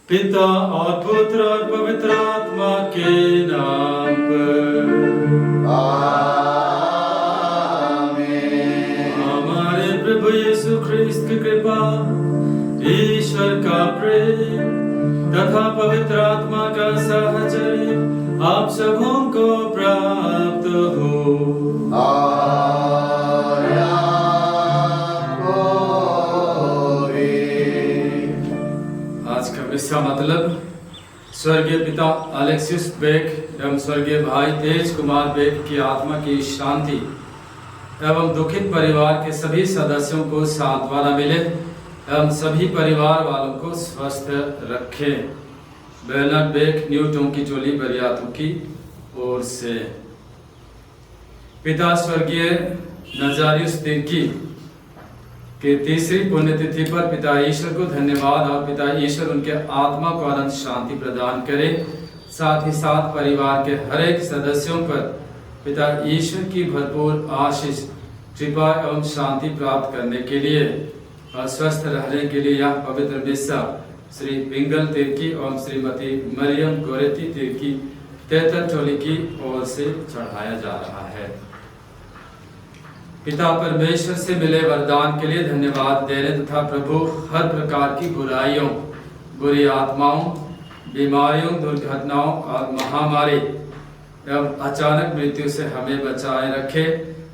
पिता और पुत्र और पवित्र आत्मा के नाम पर आमीन। हमारे प्रभु यीशु ख्रिस्त की कृपा, ईश्वर का प्रेम तथा पवित्र आत्मा का साहचर्य आप सबों को प्राप्त हो। आज का इसका मतलब स्वर्गीय पिता अलेक्सिस बेक एवं स्वर्गीय भाई तेज कुमार बेक की आत्मा की शांति एवं दुखित परिवार के सभी सदस्यों को सांत्वना मिले एवं सभी परिवार वालों को स्वस्थ रखे। बेर्नार्ड बेक न्यू टोंकी चोली बरियातों की ओर से। पिता स्वर्गीय नजारियुस तिर्की कि तीसरी पुण्यतिथि पर पिता ईश्वर को धन्यवाद और पिता ईश्वर उनके आत्मा को अनंत शांति प्रदान करे। साथ ही साथ परिवार के हर एक सदस्यों पर पिता ईश्वर की भरपूर आशीष, कृपा एवं शांति प्राप्त करने के लिए और स्वस्थ रहने के लिए यह पवित्र मिस्सा श्री पिंगल तिर्की एवं श्रीमती मरियम गोरेती तिर्की तेतर टोली की ओर से चढ़ाया जा रहा है। पिता परमेश्वर से मिले वरदान के लिए धन्यवाद देने तथा प्रभु हर प्रकार की बुराइयों, बुरी आत्माओं, बीमारियों, दुर्घटनाओं और महामारी एवं अचानक मृत्यु से हमें बचाए रखे।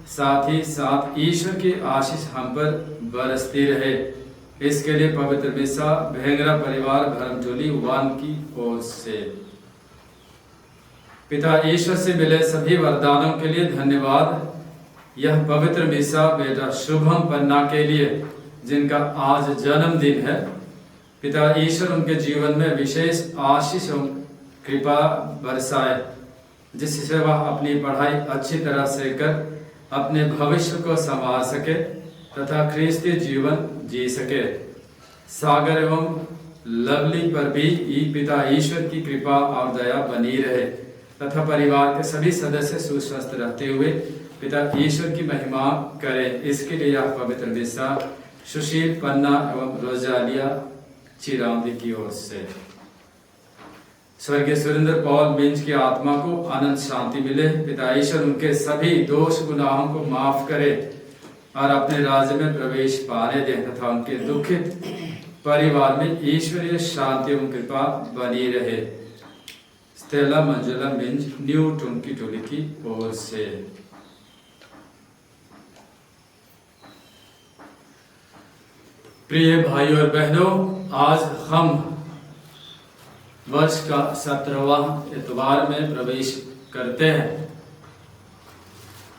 साथ ही साथ ईश्वर की आशीष हम पर बरसती रहे। इसके लिए पवित्र मिसा भेंगरा परिवार भरमटोली 1 की ओर से। पिता ईश्वर से मिले सभी वरदानों के लिए धन्यवाद। यह पवित्र मिसा बेटा शुभम पन्ना के लिए जिनका आज जन्मदिन है, पिता ईश्वर उनके जीवन में विशेष आशीष और कृपा बरसाए, जिससे वह अपनी पढ़ाई अच्छी तरह से कर अपने भविष्य को संवार सके तथा ख्रिस्ती जीवन जी सके। सागर एवं लवली पर भी पिता ईश्वर की कृपा और दया बनी रहे तथा परिवार के सभी सदस्य सुस्वस्थ रहते हुए पिता ईश्वर की महिमा करें। इसके लिए यह पवित्र मिसा सुशील पन्ना एवं रोजालिया चिरौंदी की ओर से। स्वर्गीय सुरेंद्र पॉल मिंज की आत्मा को अनंत शांति मिले। पिता ईश्वर उनके सभी दोष गुनाहों को माफ करे और अपने राज्य में प्रवेश पाने दे तथा उनके दुखित परिवार में ईश्वरीय शांति एवं कृपा बनी रहे। स्टेला मंजुला मिंज न्यू टोंकी टोली की ओर से। प्रिय भाइयों और बहनों, आज हम वर्ष का 17वां इतवार में प्रवेश करते हैं।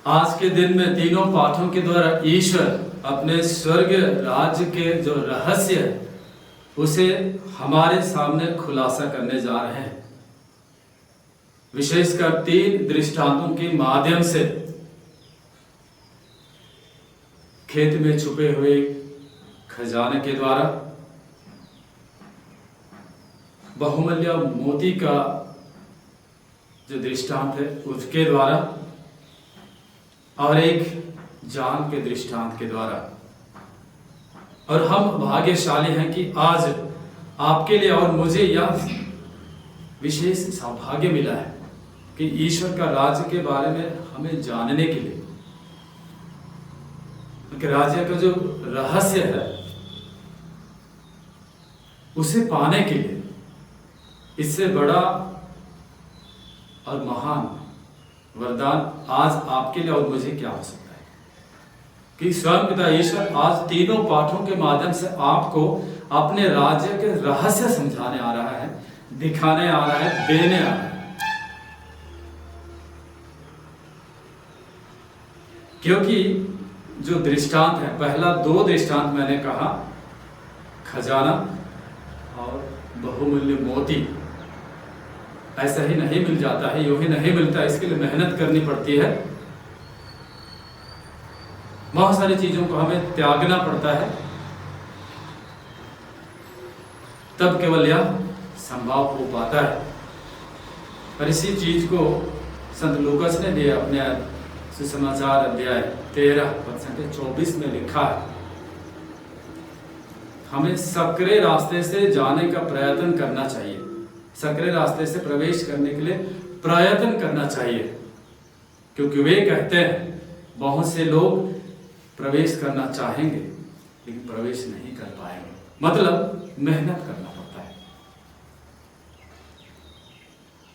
आज के दिन में तीनों पाठों के द्वारा ईश्वर अपने स्वर्ग राज्य के जो रहस्य है उसे हमारे सामने खुलासा करने जा रहे हैं। विशेषकर 3 दृष्टांतों के माध्यम से खेत में छुपे हुए खजाने के द्वारा, बहुमूल्य मोती का जो दृष्टांत है उसके द्वारा, और एक जान के दृष्टांत के द्वारा। और हम भाग्यशाली हैं कि आज आपके लिए और मुझे यह विशेष सौभाग्य मिला है कि ईश्वर का राज्य के बारे में हमें जानने के लिए, कि राज्य का जो रहस्य है उसे पाने के लिए इससे बड़ा और महान वरदान आज आपके लिए और मुझे क्या हो सकता है कि स्वयं पिता ईश्वर आज तीनों पाठों के माध्यम से आपको अपने राज्य के रहस्य समझाने आ रहा है, दिखाने आ रहा है, देने आ रहा है। क्योंकि जो दृष्टांत है, पहला 2 दृष्टांत मैंने कहा, खजाना और बहुमूल्य मोती, ऐसा ही नहीं मिल जाता है, यूं ही नहीं मिलता, इसके लिए मेहनत करनी पड़ती है, बहुत सारी चीजों को हमें त्यागना पड़ता है, तब केवल यह संभव हो पाता है। और इसी चीज को संत लूकास ने भी अपने सुसमाचार अध्याय 13 पद संख्या 24 में लिखा है, हमें सकरे रास्ते से जाने का प्रयत्न करना चाहिए, सकरे रास्ते से प्रवेश करने के लिए प्रयत्न करना चाहिए, क्योंकि वे कहते हैं बहुत से लोग प्रवेश करना चाहेंगे लेकिन प्रवेश नहीं कर पाएंगे, मतलब मेहनत करना पड़ता है।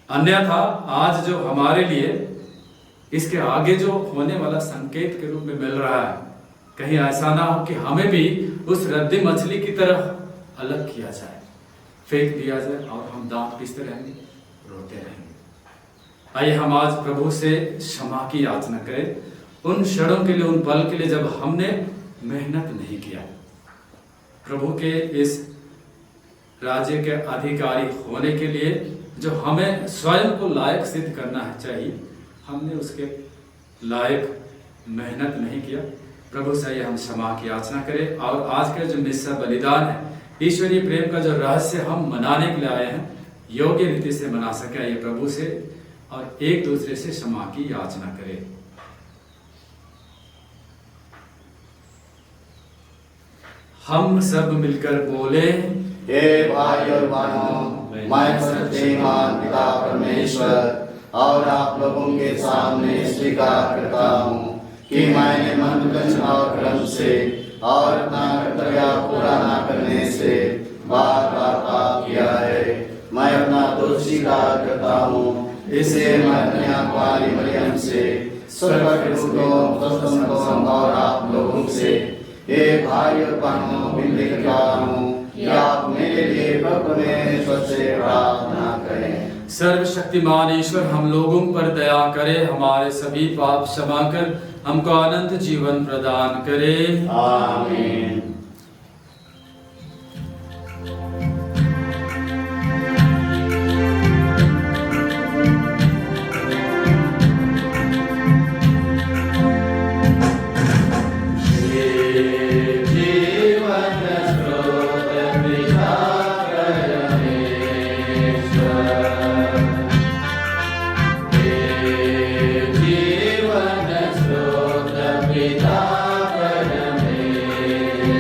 अन्यथा आज जो हमारे लिए इसके आगे जो होने वाला संकेत के रूप में मिल रहा है, कहीं ऐसा ना हो कि हमें भी उस रद्दी मछली की तरह अलग किया जाए, फेंक दिया जाए और हम दांत पीसते रहेंगे, रोते रहेंगे। आइए हम आज प्रभु से क्षमा की याचना करें उन क्षणों के लिए, उन पल के लिए जब हमने मेहनत नहीं किया। प्रभु के इस राज्य के अधिकारी होने के लिए जो हमें स्वयं को लायक सिद्ध करना है चाहिए, हमने उसके लायक मेहनत नहीं किया। प्रभु से ये हम क्षमा की याचना करें और आज का जो मिस्सा बलिदान है, ईश्वरीय प्रेम का जो रहस्य हम मनाने के लिए आए हैं, योग्य रीति से मना सके, ये प्रभु से और एक दूसरे से क्षमा की याचना करें। हम सब मिलकर बोले, हे भाई और बहनों, मैं सच्चेमान पिता परमेश्वर और आप लोगों के सामने स्वीकार करता हूँ कि मैंने मन वचन और कर्म से और अपना कर्तव्य पूरा न करने से बार बार पाप किया है। मैं अपना दोष स्वीकार करता हूँ, इसे मैं अपनी आंख वाली मरियम से, और आप लोगों से, हे भाई और बहनों, विनती करता हूँ कि आप मेरे लिए प्रभु में सबसे प्रार्थना करें। सर्वशक्तिमान ईश्वर हम लोगों पर दया करे, हमारे सभी पाप क्षमा कर हमको अनंत जीवन प्रदान करे। आमीन। जीवन स्रोत पिता परमेश्वर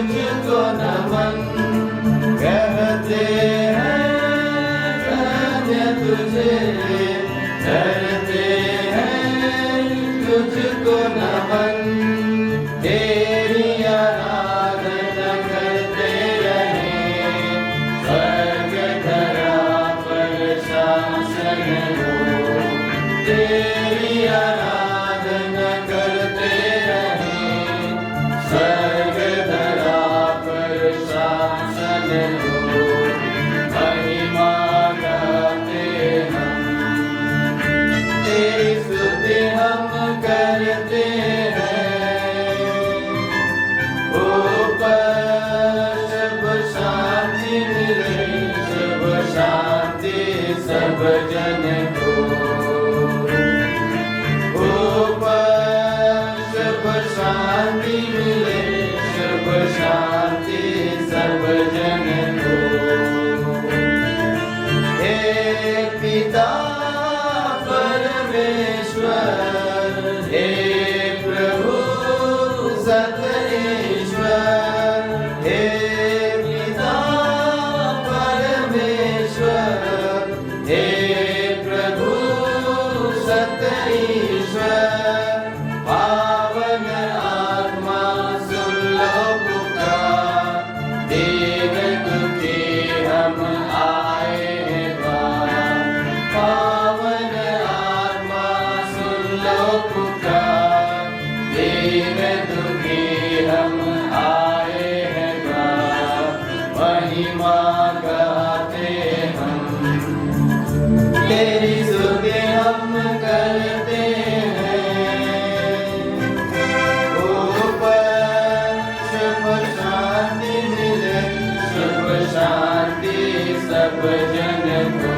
तुझको नमन कहते हैं धन्य तुझे करते हैं तुझको नमन तेरी आराधना करते रहे स्वर्ग धरा पर शासन हो तेरी आराधना करते रहे स्वर्ग धरा पर शासन हो महिमा गाते हम तेरी स्तुति हम करते हैं ऊपर शुभ शांति मिले शुभ शांति सब जन को ऊपर शुभ शांति मिले शुभ शांति सब जन को हे पिता परमेश्वर हे प्रभु सतईश्वर हे पिता परमेश्वर हे प्रभु सतईश्वर पावन आत्मा सुन लो पुकार दीन दुखी हम आए हैं द्वार पावन आत्मा सुन लो पुकार दीन दुखी हम आए हैं द्वार महिमा गाते हम तेरी स्तुति हम करते हैं ऊपर शुभ शांति मिले शुभ शांति सब जन को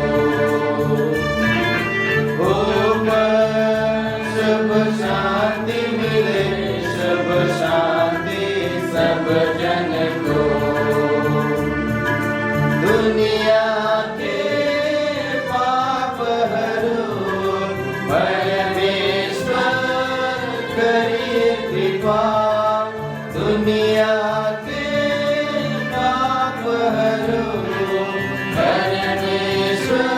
ऊपर शुभ शांति मिले शुभ शांति सब जन को दुनिया के पाप हरो परमेश्वर करिए कृपा दुनिया के पाप हरो परमेश्वर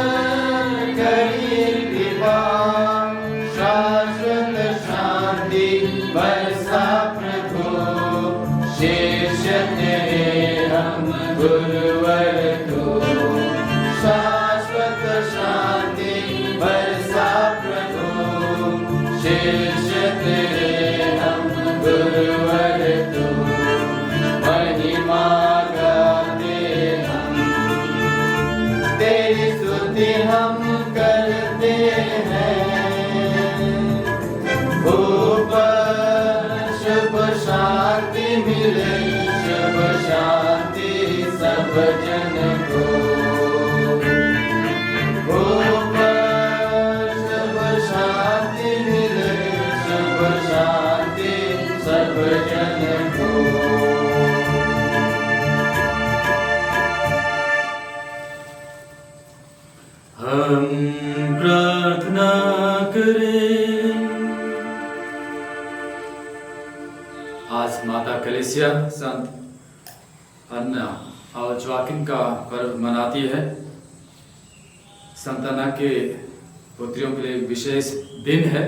करिए कृपा शाश्वत शांति बरसा प्रभु शेष तेरे हम गुरुवर को शाश्वत शांति बरसा प्रभु शेष तेरे हम गुरुवर को महिमा गाते हम तेरी स्तुति हम करते हैं ऊपर शुभ शांति मिले शुभ शांति सब जन को ऊपर शुभ शांति मिले शुभ शांति सब जन को हम प्रार्थना करें। आज माता कलेसिया संत अन्ना और जोआकिम का पर्व मनाती है। संत अन्ना के पुत्रियों के लिए विशेष दिन है।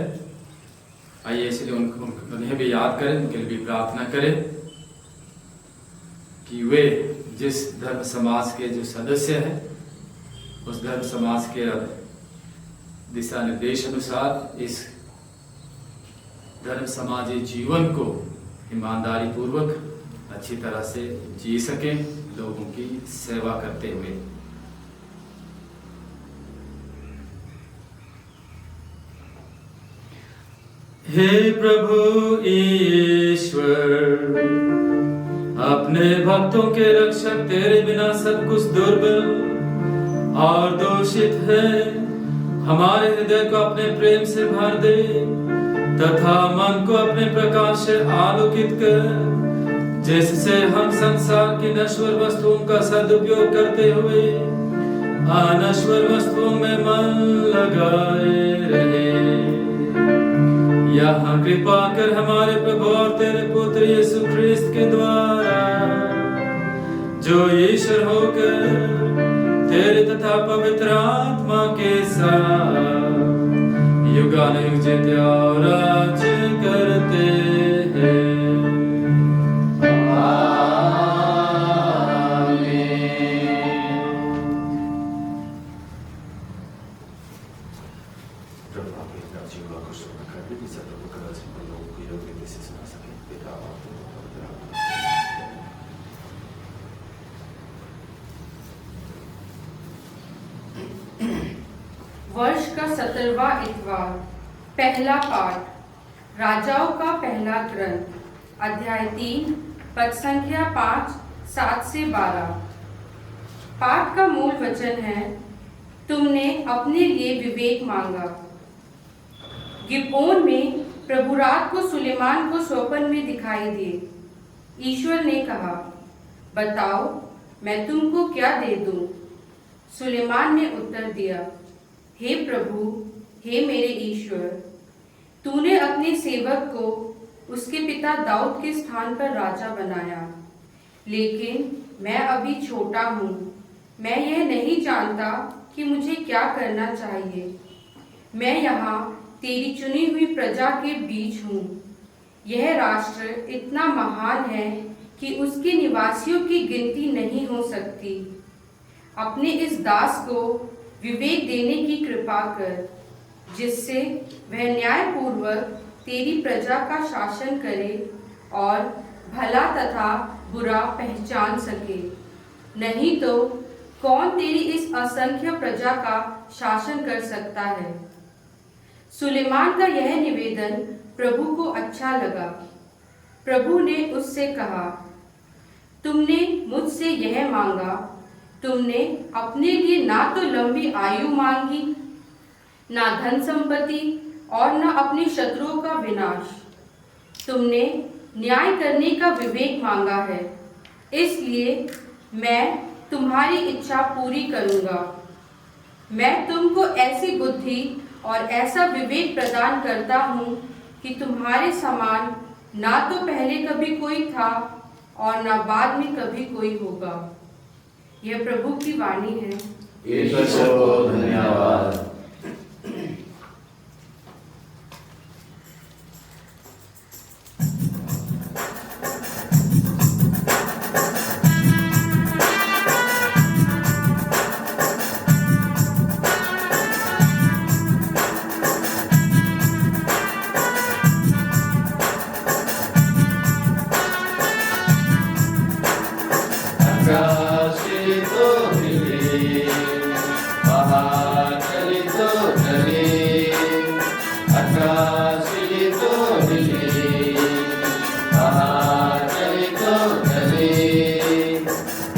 आइए इसलिए उन्हें भी याद करें, उनके लिए भी प्रार्थना करें कि वे जिस धर्म समाज के जो सदस्य हैं उस धर्म समाज के दिशा निर्देश अनुसार इस धर्म समाजी जीवन को ईमानदारी पूर्वक अच्छी तरह से जी सकें, लोगों की सेवा करते हुए। हे प्रभु ईश्वर, अपने भक्तों के रक्षक तेरे बिना सब कुछ दुर्बल और दूषित है। हमारे हृदय को अपने प्रेम से भर दे तथा मन को अपने प्रकाश से आलोकित कर, जिससे हम संसार की नश्वर वस्तुओं का सदुपयोग करते हुए अनश्वर वस्तुओं में मन लगाए रहे। यहाँ कृपा कर हमारे प्रभु और तेरे पुत्र यीशु ख्रिस्त के द्वारा जो ईश्वर होकर तेरे तथा पवित्र आत्मा के साथ युगानुयुग जीते और राज्य करते हैं। प्रभु आपके जीवन को शुरू कर दे, जिससे प्रभु का वचन को लोगों को योग्य रीति से सुना सके। पिता और पुत्र और पवित्र आत्मा। वर्ष का 17वां इतवार। पहला पाठ राजाओं का पहला ग्रंथ, अध्याय 3, पद संख्या 5, 7 से 12। पाठ का मूल वचन है, तुमने अपने लिए विवेक मांगा। गिबोन में प्रभु रात को सुलेमान को स्वप्न में दिखाई दिए। ईश्वर ने कहा, बताओ मैं तुमको क्या दे दूं? सुलेमान ने उत्तर दिया, हे प्रभु, हे मेरे ईश्वर, तूने अपने सेवक को उसके पिता दाऊद के स्थान पर राजा बनाया, लेकिन मैं अभी छोटा हूँ। मैं यह नहीं जानता कि मुझे क्या करना चाहिए। मैं यहाँ तेरी चुनी हुई प्रजा के बीच हूँ। यह राष्ट्र इतना महान है कि उसके निवासियों की गिनती नहीं हो सकती। अपने इस दास को विवेक देने की कृपा कर, जिससे वह न्यायपूर्वक तेरी प्रजा का शासन करे और भला तथा बुरा पहचान सके। नहीं तो कौन तेरी इस असंख्य प्रजा का शासन कर सकता है? सुलेमान का यह निवेदन प्रभु को अच्छा लगा। प्रभु ने उससे कहा, तुमने मुझसे यह मांगा, तुमने अपने लिए ना तो लंबी आयु मांगी, ना धन संपत्ति और न अपने शत्रुओं का विनाश। तुमने न्याय करने का विवेक मांगा है, इसलिए मैं तुम्हारी इच्छा पूरी करूंगा। मैं तुमको ऐसी बुद्धि और ऐसा विवेक प्रदान करता हूँ कि तुम्हारे समान ना तो पहले कभी कोई था और ना बाद में कभी कोई होगा। यह प्रभु की वाणी है। ईश्वर को धन्यवाद।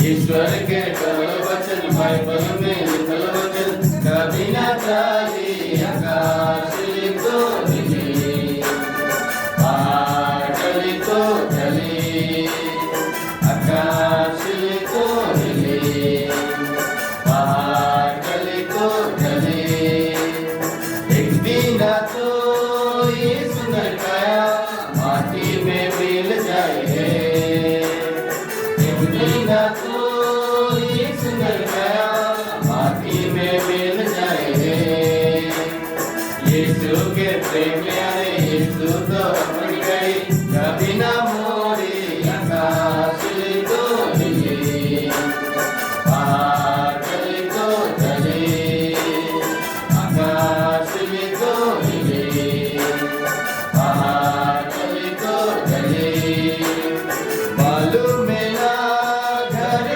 ईश्वर के वचन बाइबल में लिखल वचन कभी ना टाली। आकाश तो हिले, पहाड़ टली तो टले, आकाश तो हिले, पहाड़ टली तो टले। एक दिन तो ये सुंदर काया माटी में मिल जाए। एक दिन तो ये सुंदर काया माटी में मिल जाए। यीशु के प्रेम प्यारे यीशु तो अपनी गई कभी ना मोड़ी। आकाश तो हिले, पहाड़ तो चले, आकाश तो हिले, पहाड़ तो चले। मालूम मेरा घर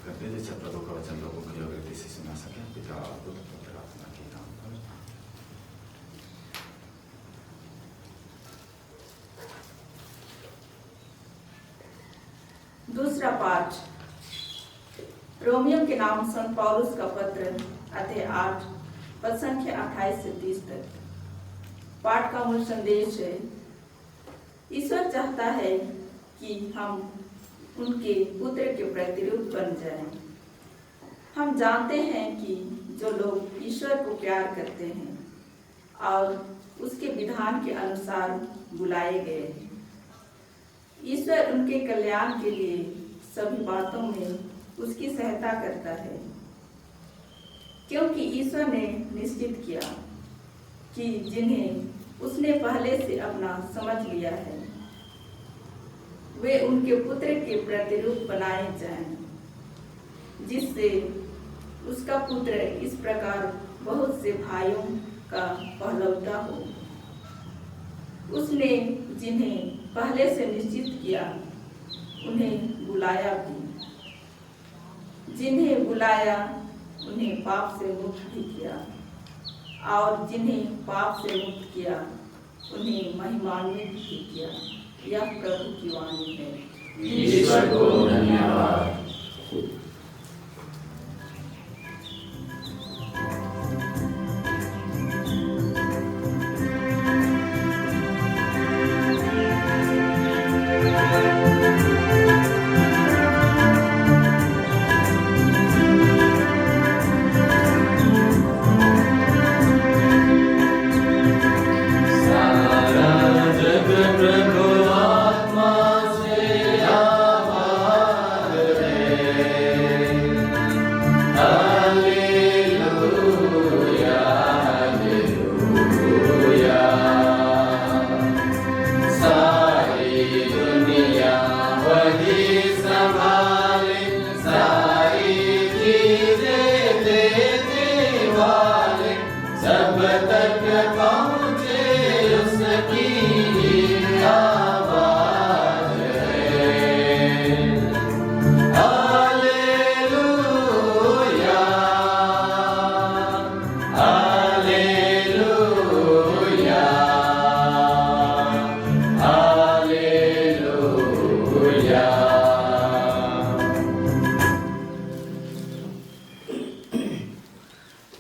कर दे जिससे प्रभु का वचन लोगों को योग्य रीति से सुना सके। पिता पुत्र पवित्र आत्मा के नाम पर। दूसरा पाठ रोमियो के नाम संत पौलुस का पत्र अध्याय 8 पद संख्या 28 से 30 तक। पाठ का मूल संदेश है, ईश्वर चाहता है कि हम उनके पुत्र के प्रतिरूप बन जाएं। हम जानते हैं कि जो लोग ईश्वर को प्यार करते हैं और उसके विधान के अनुसार बुलाए गए हैं, ईश्वर उनके कल्याण के लिए सभी बातों में उसकी सहायता करता है, क्योंकि ईश्वर ने निश्चित किया कि जिन्हें उसने पहले से अपना समझ लिया है वे उनके पुत्र के प्रतिरूप बनाए जाएं, जिससे उसका पुत्र इस प्रकार बहुत से भाइयों का पहलौठा हो। उसने जिन्हें पहले से निश्चित किया उन्हें बुलाया भी, जिन्हें बुलाया उन्हें पाप से मुक्त भी किया, और जिन्हें पाप से मुक्त किया उन्हें महिमान्वित भी किया। यह प्रभु की वाणी है। ईश्वर को धन्यवाद।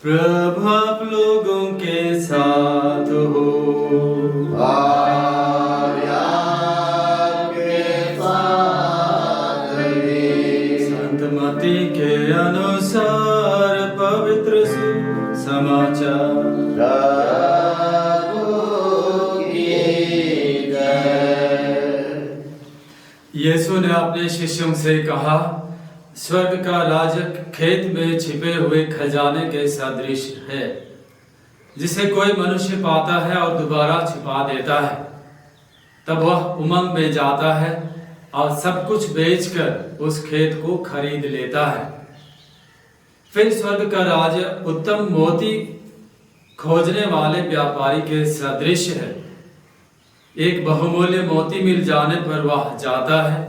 प्रभु आप लोगों के साथ हो। और आपके साथ भी। संत मत्ती के अनुसार पवित्र समाचार। प्रभु की जय। यीशु ने अपने शिष्यों से कहा, स्वर्ग का राज्य खेत में छिपे हुए खजाने के सदृश है, जिसे कोई मनुष्य पाता है और दोबारा छिपा देता है। तब वह उमंग में जाता है और सब कुछ बेचकर उस खेत को खरीद लेता है। फिर स्वर्ग का राज्य उत्तम मोती खोजने वाले व्यापारी के सदृश है। एक बहुमूल्य मोती मिल जाने पर वह जाता है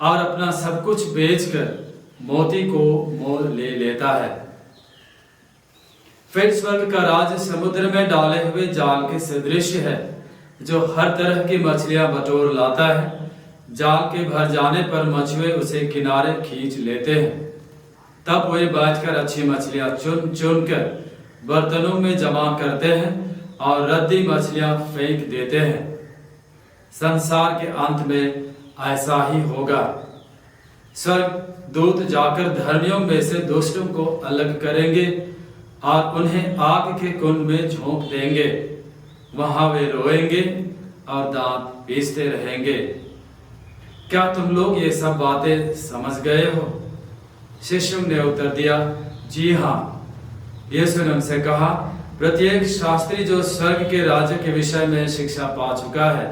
और अपना सब कुछ बेचकर मोती को मोल ले लेता है। फिर स्वर्ग का राज्य समुद्र में डाले हुए जाल के सदृश है, जो हर तरह की मछलियां बटोर लाता है। जाल के भर जाने पर मछुए उसे किनारे खींच लेते हैं। तब वे बैठकर अच्छी मछलियां चुन चुन कर बर्तनों में जमा करते हैं और रद्दी मछलियां फेंक देते हैं। संसार के अंत में ऐसा ही होगा। स्वर्ग दूत जाकर धर्मियों में से दुष्टों को अलग करेंगे और उन्हें आग के कुंड में झोंक देंगे। वहां वे रोएंगे और दांत पीसते रहेंगे। क्या तुम लोग ये सब बातें समझ गए हो? शिष्यों ने उत्तर दिया, जी हाँ। यीशु ने उनसे कहा, प्रत्येक शास्त्री जो स्वर्ग के राज्य के विषय में शिक्षा पा चुका है,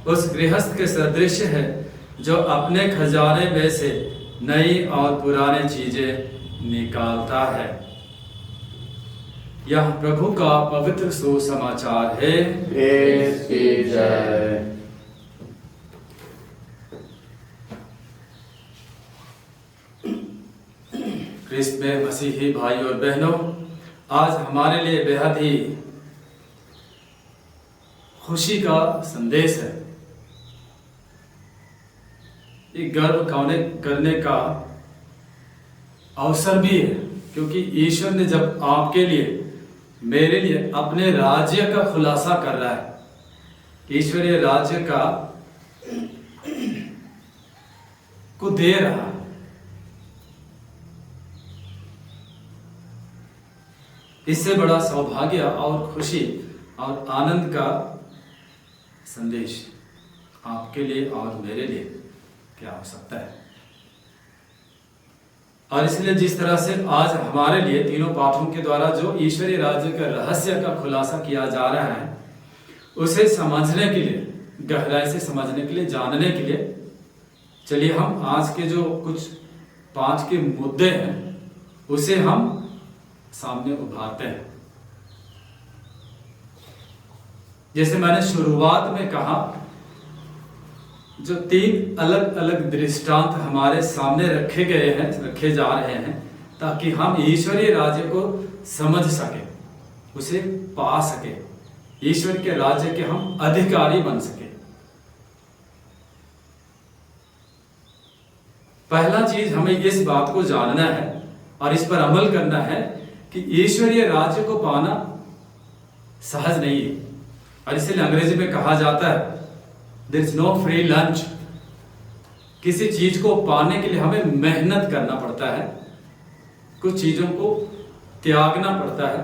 उस गृहस्थ के सदृश है जो अपने खजाने में से नई और पुरानी चीजें निकालता है। यह प्रभु का पवित्र सुसमाचार है। इसकी जय। ख्रिस्त में मसीही भाई और बहनों, आज हमारे लिए बेहद ही खुशी का संदेश है। एक गर्व करने का अवसर भी है, क्योंकि ईश्वर ने जब आपके लिए, मेरे लिए अपने राज्य का खुलासा कर रहा है, ईश्वरीय राज्य का को दे रहा है। इससे बड़ा सौभाग्य और खुशी और आनंद का संदेश आपके लिए और मेरे लिए क्या हो सकता है। और इसलिए जिस तरह से आज हमारे लिए तीनों पाठों के द्वारा जो ईश्वरीय राज्य के रहस्य का खुलासा किया जा रहा है, उसे समझने के लिए, गहराई से समझने के लिए, जानने के लिए, चलिए हम आज के जो कुछ 5 के मुद्दे हैं उसे हम सामने उभारते हैं। जैसे मैंने शुरुआत में कहा, जो 3 अलग अलग दृष्टांत हमारे सामने रखे जा रहे हैं, ताकि हम ईश्वरीय राज्य को समझ सके, उसे पा सके, ईश्वर के राज्य के हम अधिकारी बन सके। पहला चीज हमें इस बात को जानना है और इस पर अमल करना है कि ईश्वरीय राज्य को पाना सहज नहीं है। और इसलिए अंग्रेजी में कहा जाता है there is no free lunch. किसी चीज को पाने के लिए हमें मेहनत करना पड़ता है, कुछ चीजों को त्यागना पड़ता है।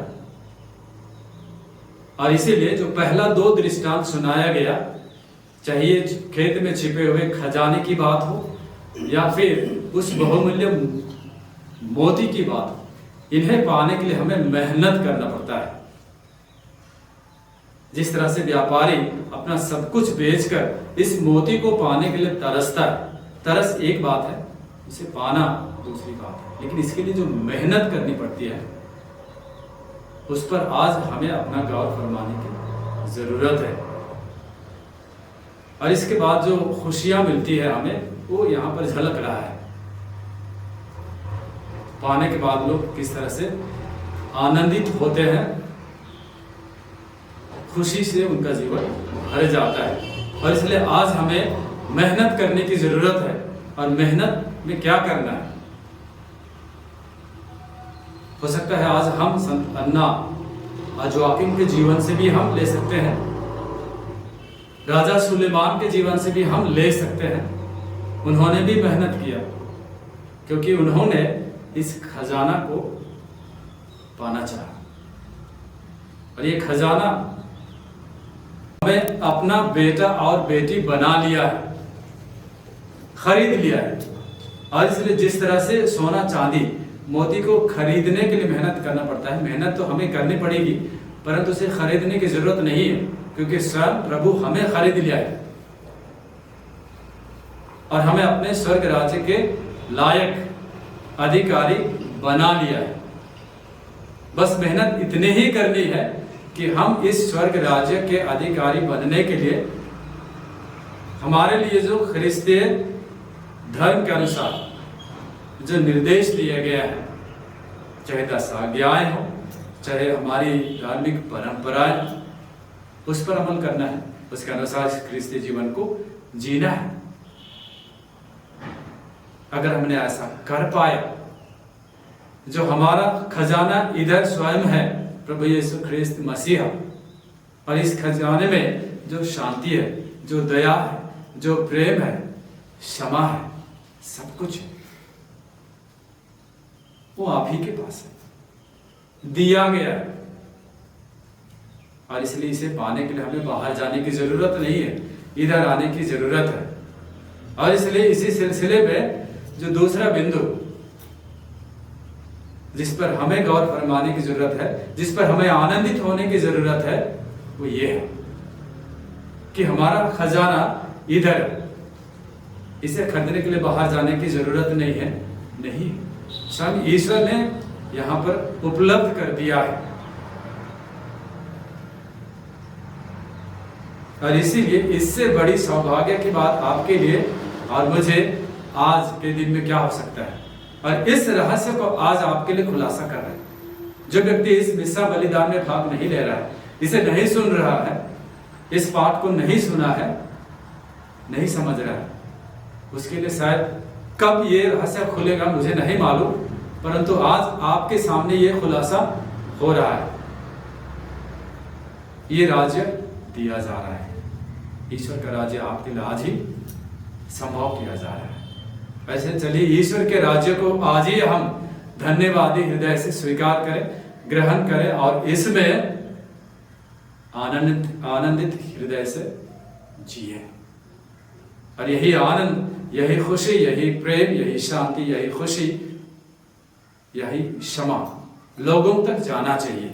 और इसीलिए जो पहला 2 दृष्टांत सुनाया गया, चाहे खेत में छिपे हुए खजाने की बात हो या फिर उस बहुमूल्य मोती की बात हो, इन्हें पाने के लिए हमें मेहनत करना पड़ता है। जिस तरह से व्यापारी अपना सब कुछ बेचकर इस मोती को पाने के लिए तरसता है, तरस एक बात है, उसे पाना दूसरी बात है, लेकिन इसके लिए जो मेहनत करनी पड़ती है उस पर आज हमें अपना गौर फरमाने की जरूरत है। और इसके बाद जो खुशियां मिलती है हमें, वो यहाँ पर झलक रहा है। पाने के बाद लोग किस तरह से आनंदित होते हैं, खुशी से उनका जीवन भर जाता है। और इसलिए आज हमें मेहनत करने की जरूरत है। और मेहनत में क्या करना है? हो सकता है आज हम संत अन्ना अजवाकिम के जीवन से भी हम ले सकते हैं, राजा सुलेमान के जीवन से भी हम ले सकते हैं। उन्होंने भी मेहनत किया, क्योंकि उन्होंने इस खजाना को पाना चाहा। और ये खजाना हमें अपना बेटा और बेटी बना लिया है, खरीद लिया है। और इसलिए जिस तरह से सोना चांदी मोती को खरीदने के लिए मेहनत करना पड़ता है, मेहनत तो हमें करनी पड़ेगी, परंतु उसे खरीदने की जरूरत नहीं है, क्योंकि स्वयं प्रभु हमें खरीद लिया है और हमें अपने स्वर्ग राज्य के लायक अधिकारी बना लिया है। बस मेहनत इतनी ही करनी है कि हम इस स्वर्ग राज्य के अधिकारी बनने के लिए हमारे लिए जो ख्रिस्तीय धर्म के अनुसार जो निर्देश दिए गए हैं, चाहे 10 आज्ञाएं हो, चाहे हमारी धार्मिक परंपराएं, उस पर अमल करना है, उसके अनुसार ख्रिस्तीय जीवन को जीना है। अगर हमने ऐसा कर पाया, जो हमारा खजाना इधर स्वयं है, प्रभु यीशु ख्रिस्त मसीहा, और इस खजाने में जो शांति है, जो दया है, जो प्रेम है, क्षमा है, सब कुछ है, वो आप ही के पास है, दिया गया है। और इसलिए इसे पाने के लिए हमें बाहर जाने की जरूरत नहीं है, इधर आने की जरूरत है। और इसलिए इसी सिलसिले में जो दूसरा बिंदु जिस पर हमें गौर फरमाने की जरूरत है, जिस पर हमें आनंदित होने की जरूरत है, वो ये है कि हमारा खजाना इधर है, इसे खरीदने के लिए बाहर जाने की जरूरत नहीं है। नहीं, स्वयं ईश्वर ने यहां पर उपलब्ध कर दिया है। और इसीलिए इससे बड़ी सौभाग्य की बात आपके लिए और मुझे आज के दिन में क्या हो सकता है? और इस रहस्य को आज आपके लिए खुलासा कर रहे हैं। जो व्यक्ति इस मिस्सा बलिदान में भाग नहीं ले रहा है, इसे नहीं सुन रहा है, इस पाठ को नहीं सुना है, नहीं समझ रहा है, उसके लिए शायद कब ये रहस्य खुलेगा मुझे नहीं मालूम, परंतु आज आपके सामने ये खुलासा हो रहा है। ये राज्य दिया जा रहा है, ईश्वर का राज्य आपके लिए आज ही संभव किया जा रहा है। ऐसे चलिए ईश्वर के राज्य को आज ही हम धन्यवादी हृदय से स्वीकार करें, ग्रहण करें और इसमें आनंदित हृदय से जिए। और यही आनंद, यही खुशी, यही प्रेम, यही शांति, यही खुशी, यही क्षमा लोगों तक जाना चाहिए।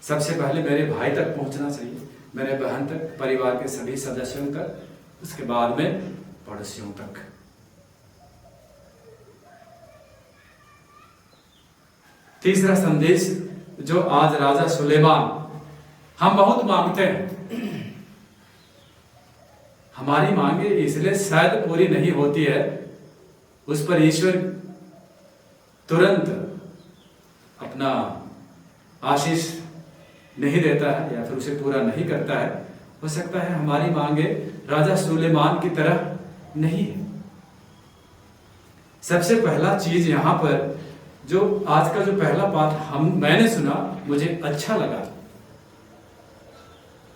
सबसे पहले मेरे भाई तक पहुंचना चाहिए, मेरे बहन तक, परिवार के सभी सदस्यों तक, उसके बाद में पड़ोसियों तक। तीसरा संदेश जो आज राजा सुलेमान, हम बहुत मांगते हैं, हमारी मांगे इसलिए शायद पूरी नहीं होती है, उस पर ईश्वर तुरंत अपना आशीष नहीं देता है या फिर उसे पूरा नहीं करता है। हो सकता है हमारी मांगे राजा सुलेमान की तरह नहीं है। सबसे पहला चीज यहाँ पर जो आज का जो पहला पाठ मैंने सुना, मुझे अच्छा लगा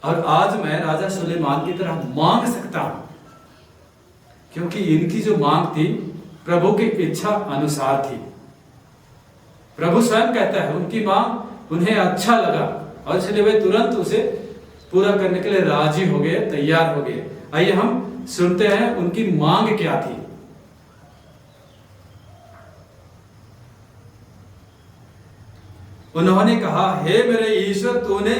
और आज मैं राजा सुलेमान की तरह मांग सकता हूं, क्योंकि इनकी जो मांग थी प्रभु की इच्छा अनुसार थी। प्रभु स्वयं कहता है उनकी मांग उन्हें अच्छा लगा और इसलिए वे तुरंत उसे पूरा करने के लिए राजी हो गए, तैयार हो गए। आइए हम सुनते हैं उनकी मांग क्या थी। उन्होंने कहा, हे मेरे ईश्वर, तूने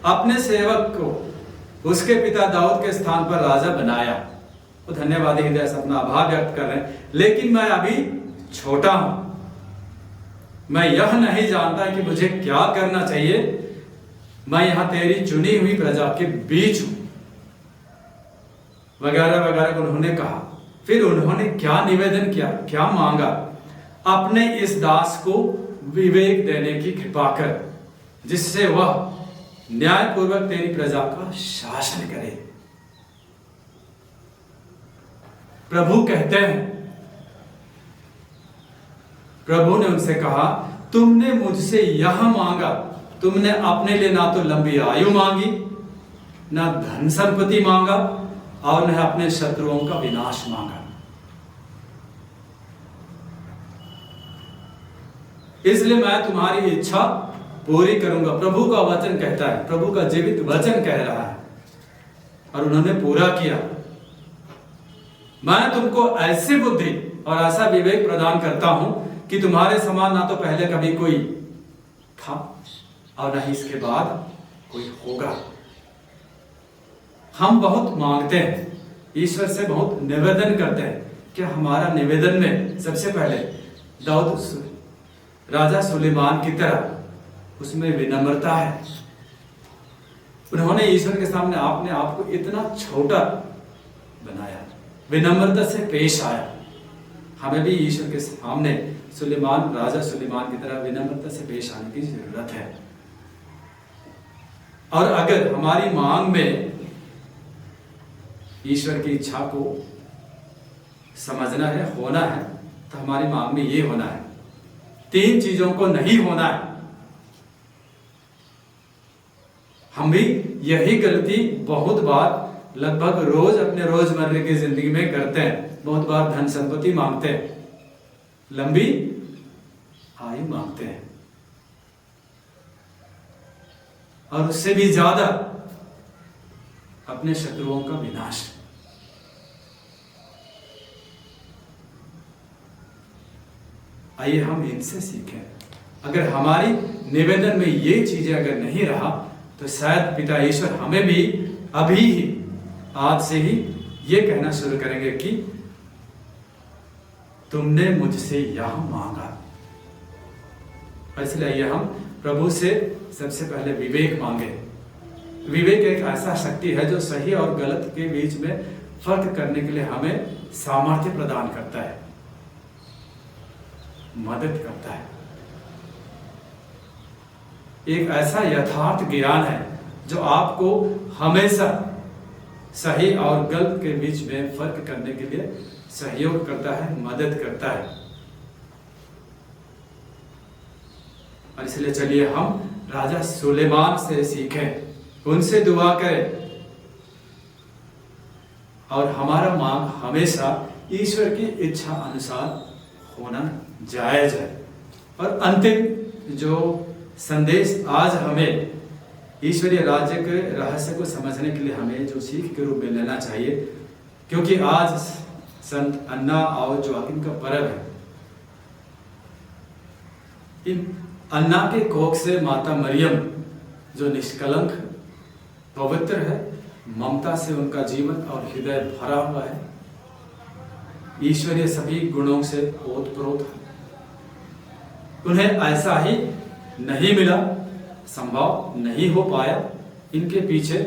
अपने सेवक को उसके पिता दाऊद के स्थान पर राजा बनाया। वो धन्यवादी हृदय से अपना आभार व्यक्त कर रहे हैं, लेकिन मैं अभी छोटा हूं, मैं यह नहीं जानता कि मुझे क्या करना चाहिए, मैं यहां तेरी चुनी हुई प्रजा के बीच हूं, वगैरह वगैरह उन्होंने कहा। फिर उन्होंने क्या निवेदन किया, क्या मांगा, अपने इस दास को विवेक देने की कृपा कर, जिससे वह न्यायपूर्वक तेरी प्रजा का शासन करे। प्रभु कहते हैं, प्रभु ने उनसे कहा, तुमने मुझसे यह मांगा, तुमने अपने लिए ना तो लंबी आयु मांगी, ना धन संपत्ति मांगा और न अपने शत्रुओं का विनाश मांगा। इसलिए मैं तुम्हारी इच्छा पूरी करूंगा। प्रभु का वचन कहता है, प्रभु का जीवित वचन कह रहा है और उन्होंने पूरा किया। मैं तुमको ऐसी बुद्धि और ऐसा विवेक प्रदान करता हूं कि तुम्हारे समान ना तो पहले कभी कोई था और न ही इसके बाद कोई होगा। हम बहुत मांगते हैं, ईश्वर से बहुत निवेदन करते हैं। क्या हमारा निवेदन में सबसे पहले दाऊद राजा सुलेमान की तरह उसमें विनम्रता है? उन्होंने ईश्वर के सामने अपने आप को इतना छोटा बनाया, विनम्रता से पेश आया। हमें भी ईश्वर के सामने राजा सुलेमान की तरह विनम्रता से पेश आने की जरूरत है। और अगर हमारी मांग में ईश्वर की इच्छा को समझना है, होना है, तो हमारी मांग में ये होना है, 3 चीजों को नहीं होना है। हम भी यही गलती बहुत बार लगभग रोज अपने रोजमर्रा की जिंदगी में करते हैं। बहुत बार धन संपत्ति मांगते हैं, लंबी आयु मांगते हैं और उससे भी ज्यादा अपने शत्रुओं का विनाश। आइए हम इनसे सीखें। अगर हमारी निवेदन में ये चीजें अगर नहीं रहा तो शायद पिता ईश्वर हमें भी अभी ही, आज से ही ये कहना शुरू करेंगे कि तुमने मुझसे यह मांगा। इसलिए हम प्रभु से सबसे पहले विवेक मांगे। विवेक एक ऐसा शक्ति है जो सही और गलत के बीच में फर्क करने के लिए हमें सामर्थ्य प्रदान करता है। मदद करता है। एक ऐसा यथार्थ ज्ञान है जो आपको हमेशा सही और गलत के बीच में फर्क करने के लिए सहयोग करता है, मदद करता है। और इसलिए चलिए हम राजा सुलेमान से सीखें, उनसे दुआ करें और हमारा मांग हमेशा ईश्वर की इच्छा अनुसार होना जायज है। और अंतिम जो संदेश आज हमें ईश्वरीय राज्य के रहस्य को समझने के लिए हमें जो सीख के रूप में लेना चाहिए, क्योंकि आज संत अन्ना और जोआकिम का पर्व है। इन अन्ना के कोख से माता मरियम जो निष्कलंक पवित्र है, ममता से उनका जीवन और हृदय भरा हुआ है, ईश्वरीय सभी गुणों से ओतप्रोत है। उन्हें ऐसा ही नहीं मिला, संभव नहीं हो पाया। इनके पीछे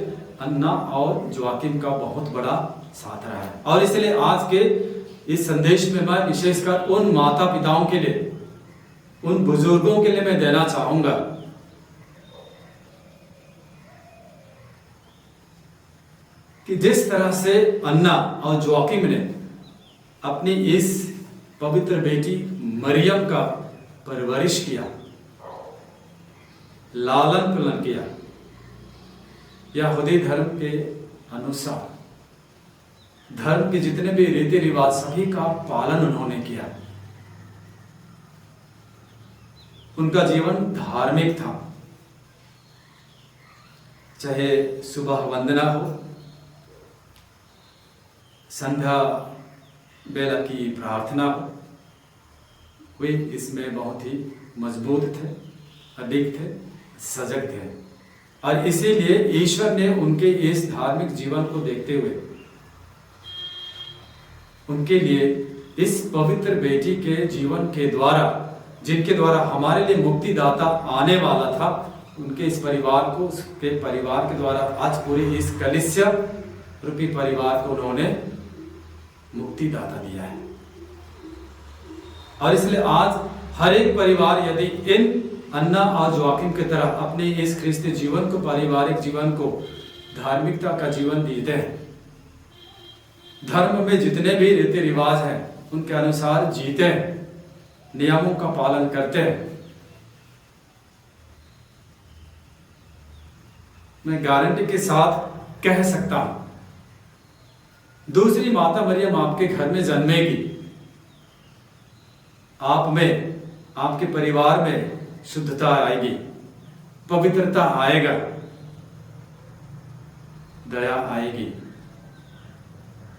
अन्ना और जोआकिम का बहुत बड़ा साथ रहा है। और इसलिए आज के इस संदेश में मैं विशेषकर उन माता पिताओं के लिए, उन बुजुर्गों के लिए मैं देना चाहूंगा कि जिस तरह से अन्ना और जोआकिम ने अपनी इस पवित्र बेटी मरियम का परवरिश किया, लालन पालन किया, यहूदी धर्म के अनुसार धर्म के जितने भी रीति रिवाज सभी का पालन उन्होंने किया। उनका जीवन धार्मिक था, चाहे सुबह वंदना हो, संध्या बेला की प्रार्थना हो, वे इसमें बहुत ही मजबूत थे, अडिग थे, सजग थे। और इसीलिए ईश्वर ने उनके इस धार्मिक जीवन को देखते हुए उनके लिए इस पवित्र बेटी के जीवन के द्वारा, जिनके द्वारा हमारे लिए मुक्तिदाता आने वाला था, उनके इस परिवार को, उसके परिवार के द्वारा आज पूरी इस कलीसिया रूपी परिवार को उन्होंने मुक्तिदाता दिया है। और इसलिए आज हर एक परिवार यदि इन अन्ना और जोआकिम की तरह अपने इस ख्रिस्ती जीवन को, पारिवारिक जीवन को, धार्मिकता का जीवन जीते हैं, धर्म में जितने भी रीति रिवाज हैं उनके अनुसार जीते हैं, नियमों का पालन करते हैं, मैं गारंटी के साथ कह सकता हूं दूसरी माता मरियम आपके घर में जन्मेगी, आप में, आपके परिवार में शुद्धता आएगी, पवित्रता आएगा, दया आएगी,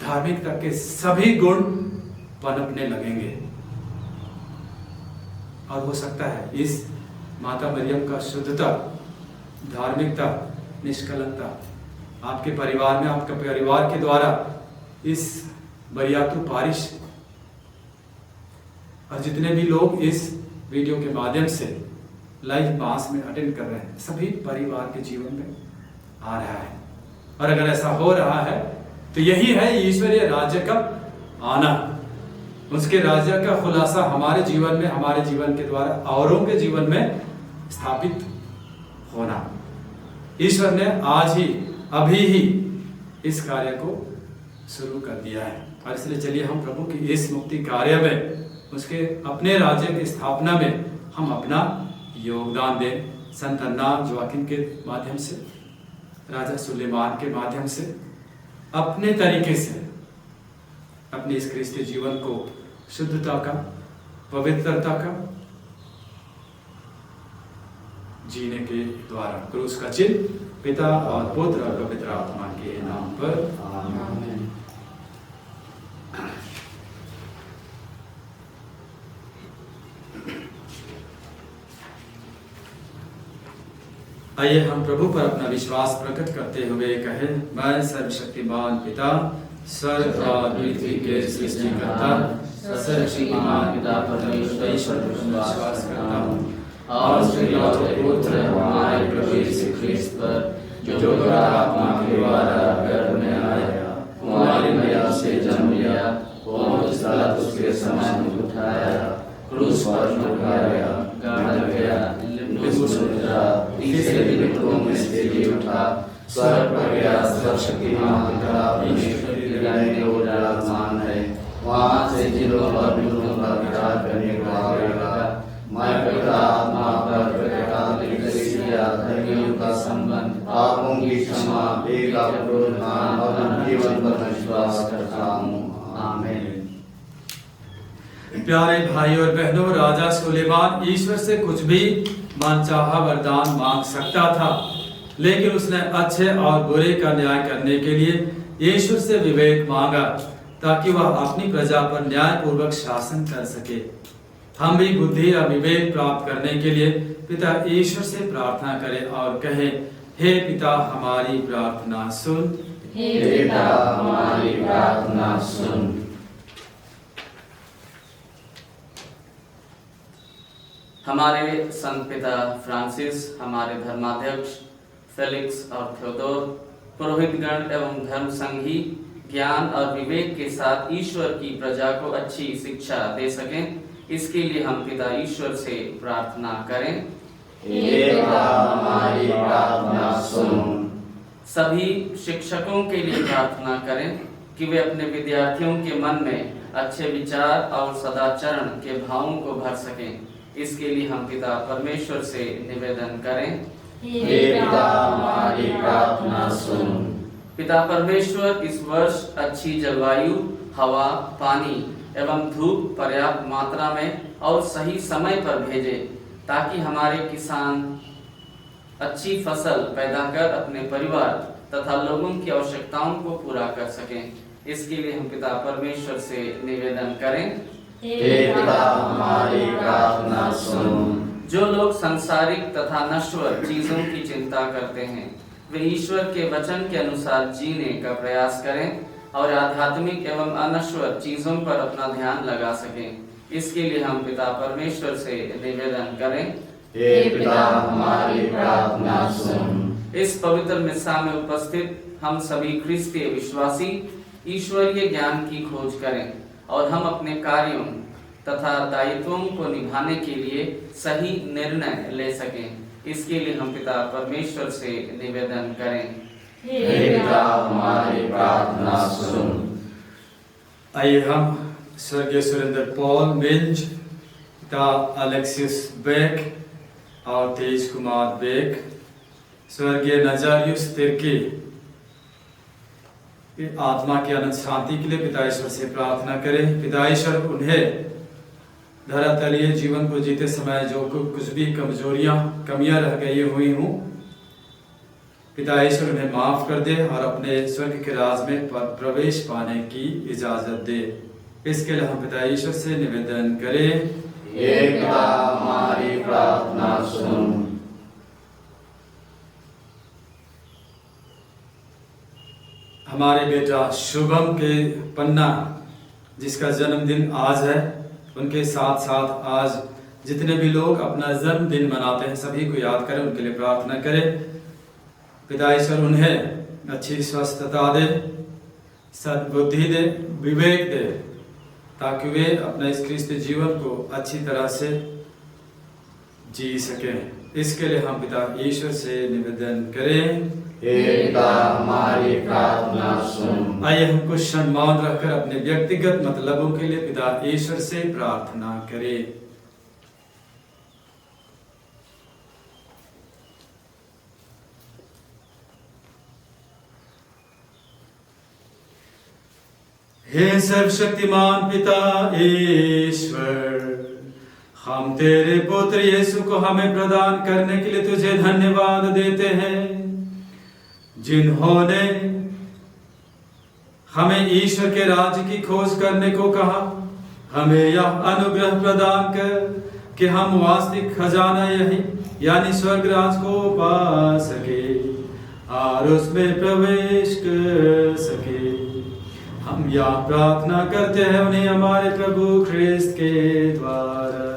धार्मिकता के सभी गुण पनपने लगेंगे। और हो सकता है इस माता मरियम का शुद्धता, धार्मिकता, निष्कलंकता आपके परिवार में, आपके परिवार के द्वारा इस बरियातु पारिश और जितने भी लोग इस वीडियो के माध्यम से लाइव मास में अटेंड कर रहे हैं, सभी परिवार के जीवन में आ रहा है। और अगर ऐसा हो रहा है तो यही है ईश्वरीय राज्य का आना, उसके राज्य का खुलासा हमारे जीवन में, हमारे जीवन के द्वारा औरों के जीवन में स्थापित होना। ईश्वर ने आज ही, अभी ही इस कार्य को शुरू कर दिया है। और इसलिए चलिए हम प्रभु की इस मुक्ति कार्य में, उसके अपने राज्य की स्थापना में हम अपना योगदान दें। संत अन्ना जोआकिम के माध्यम से, राजा सुलेमान के माध्यम से, अपने तरीके से अपने इस ख्रिस्ती जीवन को शुद्धता का, पवित्रता का जीने के द्वारा क्रूस का चिन्ह पिता और पुत्र और पवित्र आत्मा के नाम पर आमीन। आइए हम प्रभु पर अपना विश्वास प्रकट करते हुए कहें, मैं सर्वशक्तिमान पिता, स्वर्ग और पृथ्वी के सृष्टिकर्ता, सर्वशक्तिमान पिता परमेश्वर पर विश्वास करता हूँ और उसके इकलौते पुत्र हमारे प्रभु यीशु ख्रिस्त पर जो पवित्र आत्मा के द्वारा गर्भ में आया, कुंवारी मैया से जन्म लिया, पोंतियुस पिलातुस के समय उठाया, क्रूस पर ठुकराया गया, गाड़ा गया, लिप्त मुद्रा, तीसरे दिन तो में से जी उठा, स्वर्ग पर गया, सर्वशक्तिमान पिता परमेश्वर की गिराई में वो विराजमान है। वहाँ से जिलों और मृतों का विचार करने को आवेगा। मैं पिता आत्मा पर प्रकाशित कलीसिया धर्मियों का संबंध, पापों की क्षमा, एक पुनरुत्थान और जीवन पर विश्वास करता हूँ। आमीन। प्यारे भाई और बहनों, राजा सुलेमान ईश्वर से कुछ भी मनचाहा वरदान मांग सकता था, लेकिन उसने अच्छे और बुरे का न्याय करने के लिए ईश्वर से विवेक मांगा ताकि वह अपनी प्रजा पर न्यायपूर्वक शासन कर सके। हम भी बुद्धि और विवेक प्राप्त करने के लिए पिता ईश्वर से प्रार्थना करें और कहें, हे पिता हमारी प्रार्थना सुन। हे पिता हमारी प्रार्थना सुन। हमारे संत पिता फ्रांसिस, हमारे धर्माध्यक्ष फेलिक्स और थियोडोर, पुरोहितगण एवं धर्म संघी ज्ञान और विवेक के साथ ईश्वर की प्रजा को अच्छी शिक्षा दे सकें, इसके लिए हम पिता ईश्वर से प्रार्थना करें। हे पिता हमारी प्रार्थना सुन। सभी शिक्षकों के लिए प्रार्थना करें कि वे अपने विद्यार्थियों के मन में अच्छे विचार और सदाचरण के भावों को भर सकें, इसके लिए हम पिता परमेश्वर से निवेदन करें। हे पिता हमारी प्रार्थना सुन। पिता परमेश्वर इस वर्ष अच्छी जलवायु, हवा, पानी एवं धूप पर्याप्त मात्रा में और सही समय पर भेजे ताकि हमारे किसान अच्छी फसल पैदा कर अपने परिवार तथा लोगों की आवश्यकताओं को पूरा कर सकें, इसके लिए हम पिता परमेश्वर से निवेदन करें। हे पिता हमारी प्रार्थना सुन। जो लोग सांसारिक तथा नश्वर चीजों की चिंता करते हैं, वे ईश्वर के वचन के अनुसार जीने का प्रयास करें और आध्यात्मिक एवं अनश्वर चीजों पर अपना ध्यान लगा सकें, इसके लिए हम पिता परमेश्वर से निवेदन करें। हे पिता हमारी प्रार्थना सुन। इस पवित्र मिस्सा में उपस्थित हम सभी ख्रिस्तीय विश्वासी ईश्वरीय ज्ञान की खोज करें और हम अपने कार्यों तथा दायित्वों को निभाने के लिए सही निर्णय ले सकें, इसके लिए हम पिता परमेश्वर से निवेदन करें। हे पिता हमारी प्रार्थना सुन। आइए हम स्वर्गीय सुरेंद्र पॉल मिंज, पिता अलेक्सिस बेक और तेज कुमार बेक, स्वर्गीय नजारियुस तिर्की आत्मा की अनंत शांति के लिए पिता ईश्वर से प्रार्थना करें। पिता ईश्वर उन्हें धरातलीय जीवन को जीते समय जो कुछ भी कमियां रह गई हुई हूँ, पिता ईश्वर उन्हें माफ कर दे और अपने स्वर्ग के राज में प्रवेश पाने की इजाजत दे, इसके लिए हम पिता ईश्वर से निवेदन करें। हे पिता हमारी प्रार्थना सुन। हमारे बेटा शुभम के पन्ना जिसका जन्मदिन आज है, उनके साथ साथ आज जितने भी लोग अपना जन्मदिन मनाते हैं सभी को याद करें, उनके लिए प्रार्थना करें। पिता ईश्वर उन्हें अच्छी स्वस्थता दे, सद्बुद्धि दे, विवेक दे, ताकि वे अपना इस ख्रिस्त जीवन को अच्छी तरह से जी सकें, इसके लिए हम पिता ईश्वर से निवेदन करें। हे पिता हमारी प्रार्थना सुन। आइए हम कुछ क्षण मौन रखकर अपने व्यक्तिगत मतलबों के लिए पिता ईश्वर से प्रार्थना करें। हे सर्वशक्तिमान पिता ईश्वर, हम तेरे पुत्र यीशु को हमें प्रदान करने के लिए तुझे धन्यवाद देते हैं, जिन्होंने हमें ईश्वर के राज्य की खोज करने को कहा। हमें यह अनुग्रह प्रदान कर कि हम वास्तविक खजाना यही यानी स्वर्ग राज को पा सके और उसमें प्रवेश कर सके। हम यह प्रार्थना करते हैं उन्हें हमारे प्रभु ख्रिस्त के द्वारा।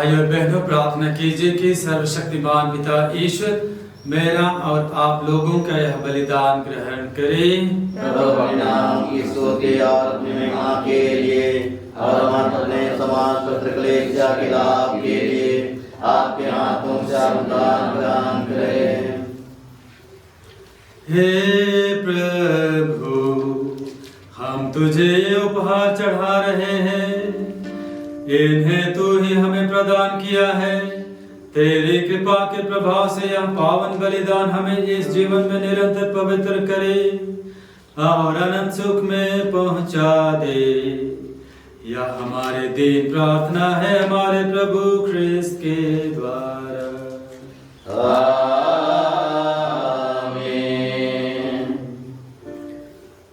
भाई और बहनों, प्रार्थना कीजिए कि सर्वशक्तिमान पिता ईश्वर मेरा और आप लोगों का यह बलिदान ग्रहण करे। प्रभु अपने नाम की स्तुति और अपनी महिमा के लिए और हमारे अपने समाज पत्र कलेसिया के लाभ के लिए आपके हाथों से अनुदान प्रदान करें। हे प्रभु, हम तुझे ये उपहार चढ़ा रहे हैं, इन्हें तू ही हमें प्रदान किया है। तेरी कृपा के प्रभाव से यह पावन बलिदान हमें इस जीवन में निरंतर पवित्र करे और अनंत सुख में पहुंचा दे। यह हमारे दीन प्रार्थना है हमारे प्रभु ख्रिस्त के द्वारा। आमीन।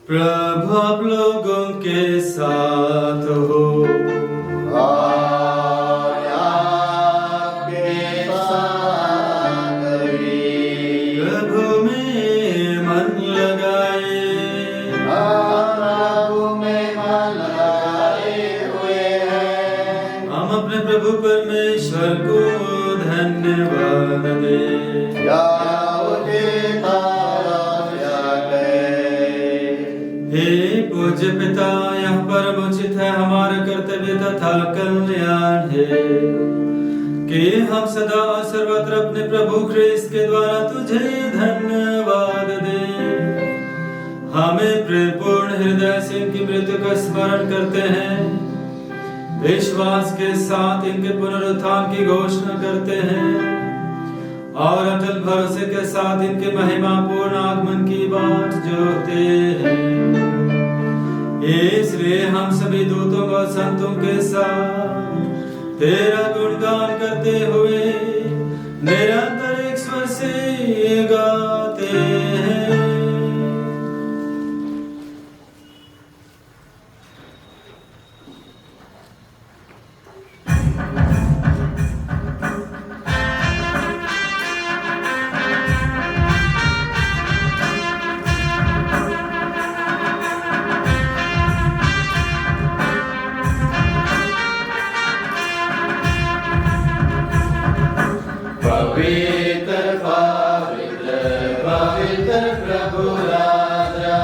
प्रभु आप लोगों के साथ हो। और आपके साथ भी। प्रभु में मन लगाए। प्रभु में मन लगाए हुए हैं। हम अपने प्रभु परमेश्वर को धन्यवाद दे। हे पूज्य पिता, यह परम उचित है, हमारा कर्तव्य तथा कल्याण है कि हम सदा और सर्वत्र अपने प्रभु ख्रिस्त के द्वारा तुझे धन्यवाद दें। हमें प्रेमपूर्ण हृदय से इनकी मृत्यु का स्मरण करते हैं, विश्वास के साथ इनके पुनरुत्थान की घोषणा करते हैं और अटल भरोसे के साथ इनके महिमापूर्ण आगमन की बाट जोहते हैं। इसलिए हम सभी दूतों और संतों के साथ तेरा गुणगान करते हुए निरंतर एक स्वर से गाते हैं। पवित्र पवित्र पवित्र प्रभु राजा।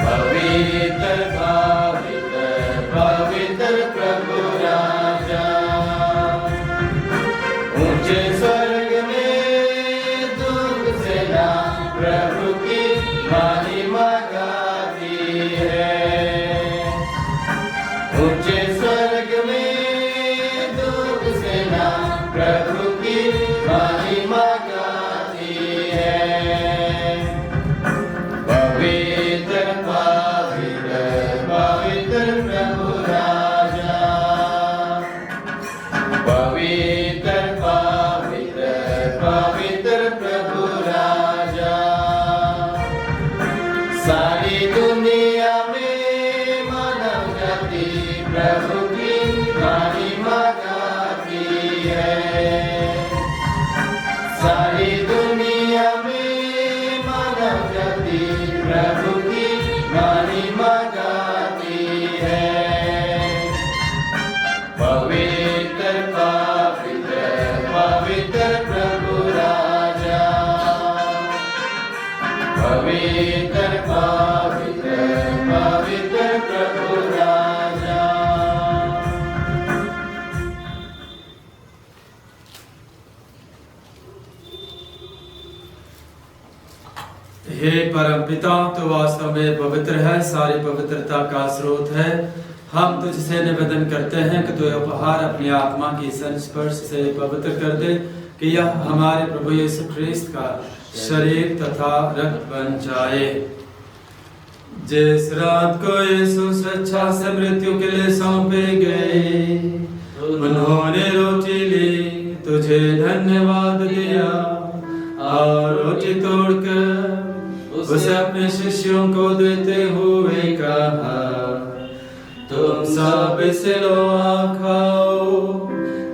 पवित्र पवित्र पवित्र प्रभु राजा। ऊंचे स्वर्ग में दूत सेना प्रभु की महिमा गाती है। ऊंचे स्वर्ग में प्रभु की महिमा गाती है। पवित्र पवित्र पवित्र प्रभु राजा। पवित्र पवित्र पवित्र प्रभु राजा। सारी दुनिया में मानव जाति प्रभु की महिमा सारी दुनिया में मानव जाति प्रभु की महिमा गाती है। पवित्र पवित्र पवित्र प्रभु राजा। पवित्र पवित्र पवित्र प्रभु राजा। हे परम पिता, तो वास्तव में पवित्र है, सारी पवित्रता का स्रोत है। हम तुझसे निवेदन करते हैं कि तू उपहार अपनी आत्मा की संस्पर्श से पवित्र कर दे, कि यह हमारे प्रभु यीशु ख्रिस्त का शरीर तथा रक्त बन जाए। जिस रात को यीशु स्वेच्छा से मृत्यु के लिए सौंपे गए, उन्होंने रोटी ली, तुझे धन्यवाद दिया और रोटी तोड़कर उसे अपने शिष्यों को देते हुए कहा, तुम सब इसे लो और खाओ,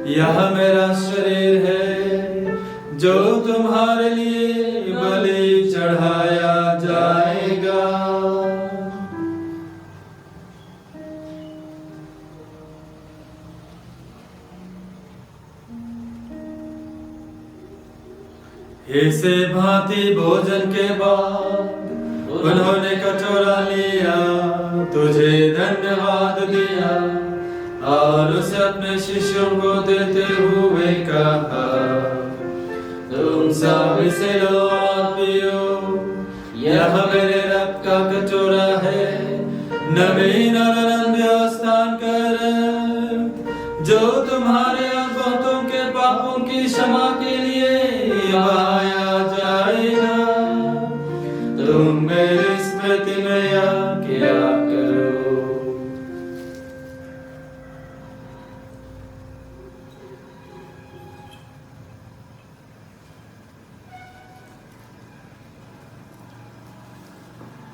यह मेरा शरीर है जो तुम्हारे लिए बलि चढ़ाया जाएगा। ऐसे भांति भोजन के बाद उन्होंने कटोरा लिया, तुझे धन्यवाद दिया और उसे अपने शिष्यों को देते हुए कहा, तुम सब इसे लो और पियो, यह मेरे रक्त का कटोरा है, नवीन और अनन्य हस्तांतरण, जो तुम्हारे और बहुतों के पापों की क्षमा के लिए बहाया जाएगा। तुम मेरी स्मृति में यह किया करो।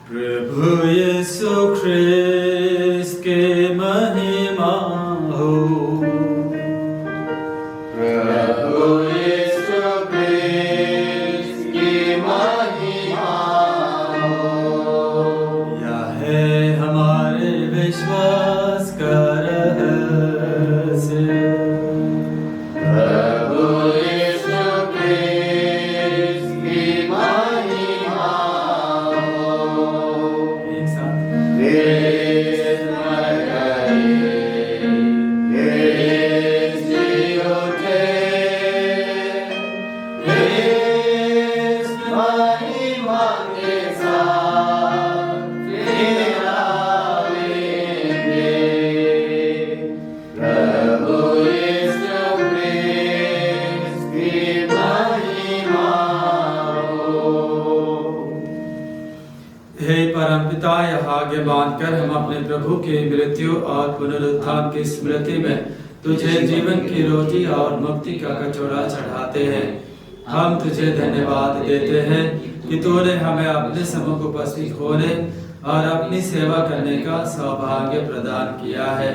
प्रभु यीशु ख्रिस्त के महिमा हो। प्रभु यीशु ख्रिस्त की महिमा हो। यह है हमारे विश्वास का रहस्य। प्रभु यीशु ख्रिस्त की महिमा हो। एक साथ हे परमपिता, यह आगे बांधकर हम अपने प्रभु की मृत्यु और पुनरुत्थान की स्मृति में तुझे जीवन की रोटी और मुक्ति का कटोरा चढ़ाते हैं। हम तुझे धन्यवाद देते हैं कि तूने हमें अपने सम्मुख उपस्थित होने और अपनी सेवा करने का सौभाग्य प्रदान किया है।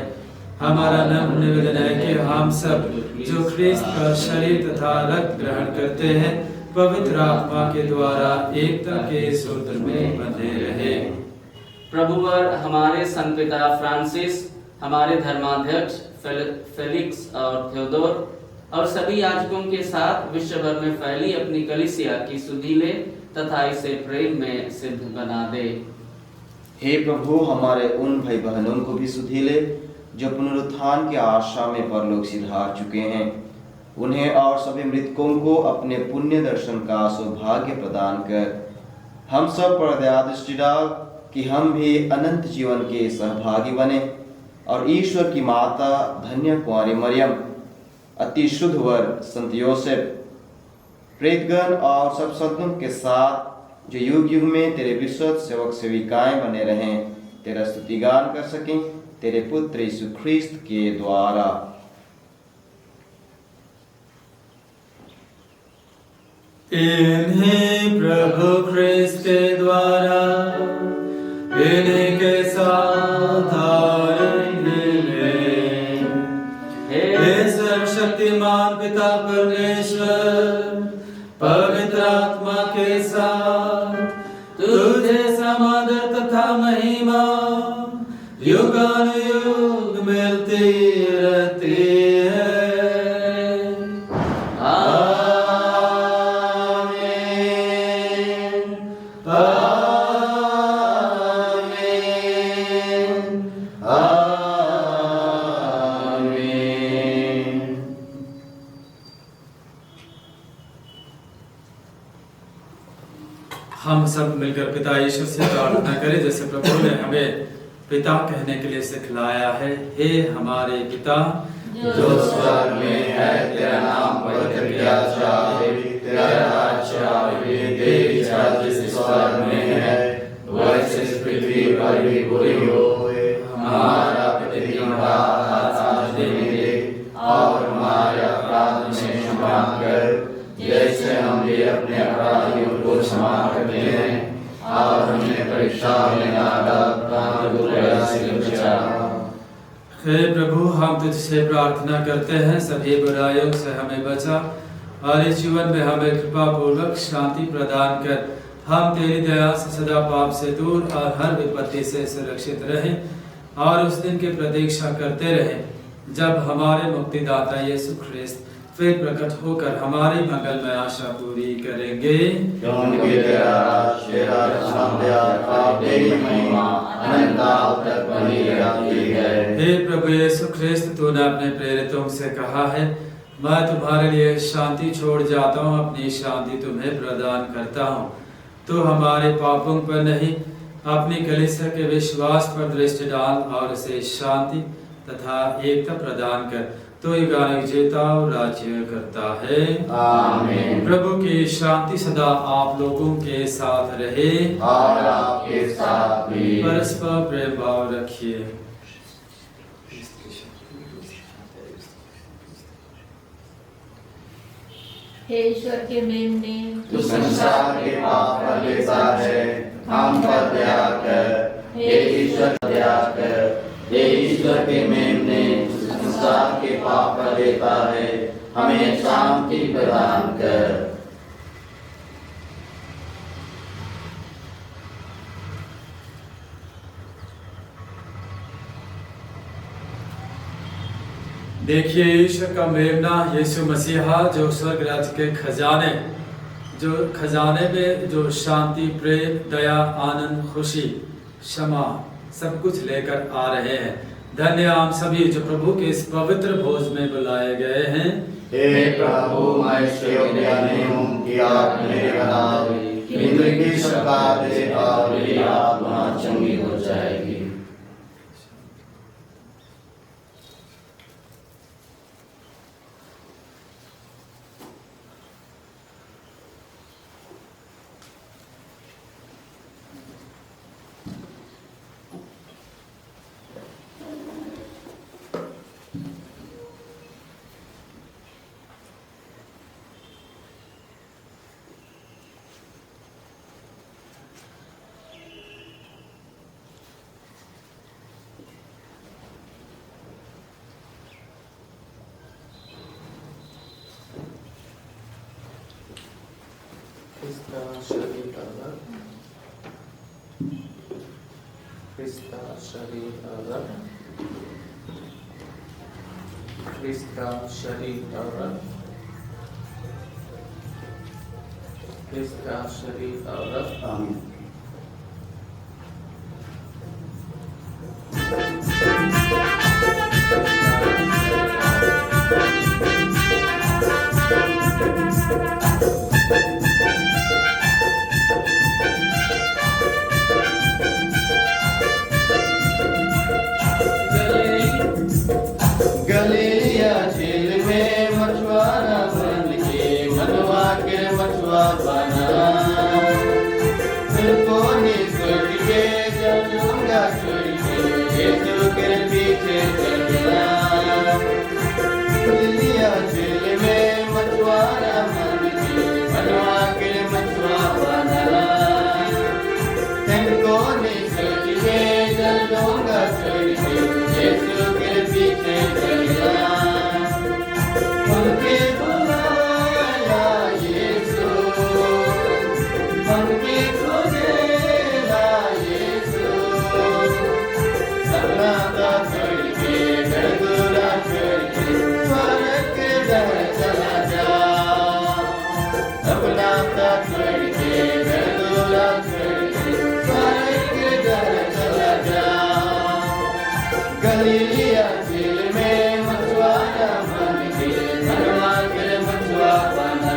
हमारा नम्र निवेदन है कि हम सब जो ख्रिस्त का शरीर तथा रक्त ग्रहण करते हैं, पवित्र आत्मा के द्वारा एकता के सूत्र में बंधे रहे। प्रभुवर हमारे संत पिता फ्रांसिस, हमारे धर्माध्यक्ष फेलिक्स और थियोडोर और सभी याजकों के साथ विश्व भर में फैली अपनी कलीसिया की सुधि ले तथा इसे प्रेम में सिद्ध बना दे। हे प्रभु, हमारे उन भाई बहनों को भी सुधि ले जो पुनरुत्थान की आशा में परलोक सिधार चुके हैं। उन्हें और सभी मृतकों को अपने पुण्य दर्शन का सौभाग्य प्रदान कर हम सब पर दया दृष्टि डाल कि हम भी अनंत जीवन के सहभागी बने और ईश्वर की माता धन्य कुंवारी मरियम, अति शुद्ध वर संत योसेफ, प्रेतगण और सब संतों के साथ जो युग युग में तेरे विश्वस्त सेवक सेविकाएं बने रहें, तेरा स्तुतिगान कर सकें तेरे पुत्र यीशु ख्रिस्त के द्वारा। इन्हीं प्रभु ख्रिस्त के द्वारा इन्हीं के साथ हे सर्वशक्तिमान पिता परमेश्वर, पवित्र आत्मा के साथ तुझे समादर तथा महिमा युगानुयुग मिलती रहती है। हम सब मिलकर पिता यीशु से प्रार्थना करें जैसे प्रभु ने हमें पिता कहने के लिए सिखलाया है। हे हमारे पिता जो स्वर्ग में है, तेरा नाम पवित्र किया जाए, तेरा राज्य आवे, तेरी इच्छा जिस स्वर्ग में है वैसे इस पृथ्वी पर भी पूरी हो। हमारा प्रतिदिन का आज दे दे और हमारे अपराध में क्षमा कर, जैसे हम भी अपने अपराधियों को क्षमा करते हैं, और हमें परीक्षा में न डाल, दुर्दशा से बचा। हे प्रभु, हम तुझसे प्रार्थना करते हैं सभी बुराइयों से हमें बचा और इस जीवन में हमें कृपा पूर्वक शांति प्रदान कर। हम तेरी दया से सदा पाप से दूर और हर विपत्ति से सुरक्षित रहें और उस दिन की प्रतीक्षा करते रहें जब हमारे मुक्तिदाता यीशु ख्रिस्त फिर प्रकट होकर हमारी मंगलमय आशा पूरी करेंगे। क्योंकि तेरा राज, तेरा सामर्थ्य और तेरी महिमा अनंतकाल तक बनी रहती है। हे प्रभु यीशु ख्रिस्त, तूने अपने प्रेरितों से कहा है, मैं तुम्हारे लिए शांति छोड़ जाता हूँ, अपनी शांति तुम्हें प्रदान करता हूँ। तो हमारे पापों पर नहीं, अपनी कलीसिया के विश्वास पर दृष्टि डाल और उसे शांति तथा एकता प्रदान कर। तो युगानुग जीता और राज्य करता है। आमीन। प्रभु की शांति सदा आप लोगों के साथ रहे और आपके साथ भी। परस्पर प्रेम भाव रखिए। हे ईश्वर के मेमने, तू संसार के पाप पर लेता है, हम पर दया कर। हे ईश्वर दया कर। हे ईश्वर के मेमने, संसार के पाप पर लेता है, हमें शांति प्रदान कर। देखिए ईश्वर का मेमना यीशु मसीहा, जो स्वर्ग राज्य के खजाने में जो शांति, प्रेम, दया, आनंद, खुशी, क्षमा सब कुछ लेकर आ रहे हैं। धन्य हम सभी जो प्रभु के इस पवित्र भोज में बुलाए गए हैं। हे प्रभु, मैं इसके योग्य नहीं हूँ कि आप मेरे बनावे, किंतु की शब्द दे और मेरी आत्मा चंगी हो जाएगी। इसका शरीर अलग, इसका शरीर अलग, इसका शरीर अलग, इसका शरीर अलग। आमीन। गलीलिया झील में मछुआरा बन के मनवा के मछुआ बना। तुमको निकल के चलूंगा छोड़ के यीशु के पीछे चलना। गलीलिया झील में मछुआरा बन के मनवा के मछुआ बना। तुमको निकल के चलूंगा छोड़ के यीशु के पीछे चलना। उनके बुलाया यीशु, उनके खोजेला यीशु। सब नाता छोड़ के, घर दुरा छोड़ के, स्वर्ग के दर चला जा। सब नाता छोड़ के, घर दुरा छोड़ के, स्वर्ग के दर चला जा। गलीलिया झील में मछुआरा बन के मनवा के मछुआ बना।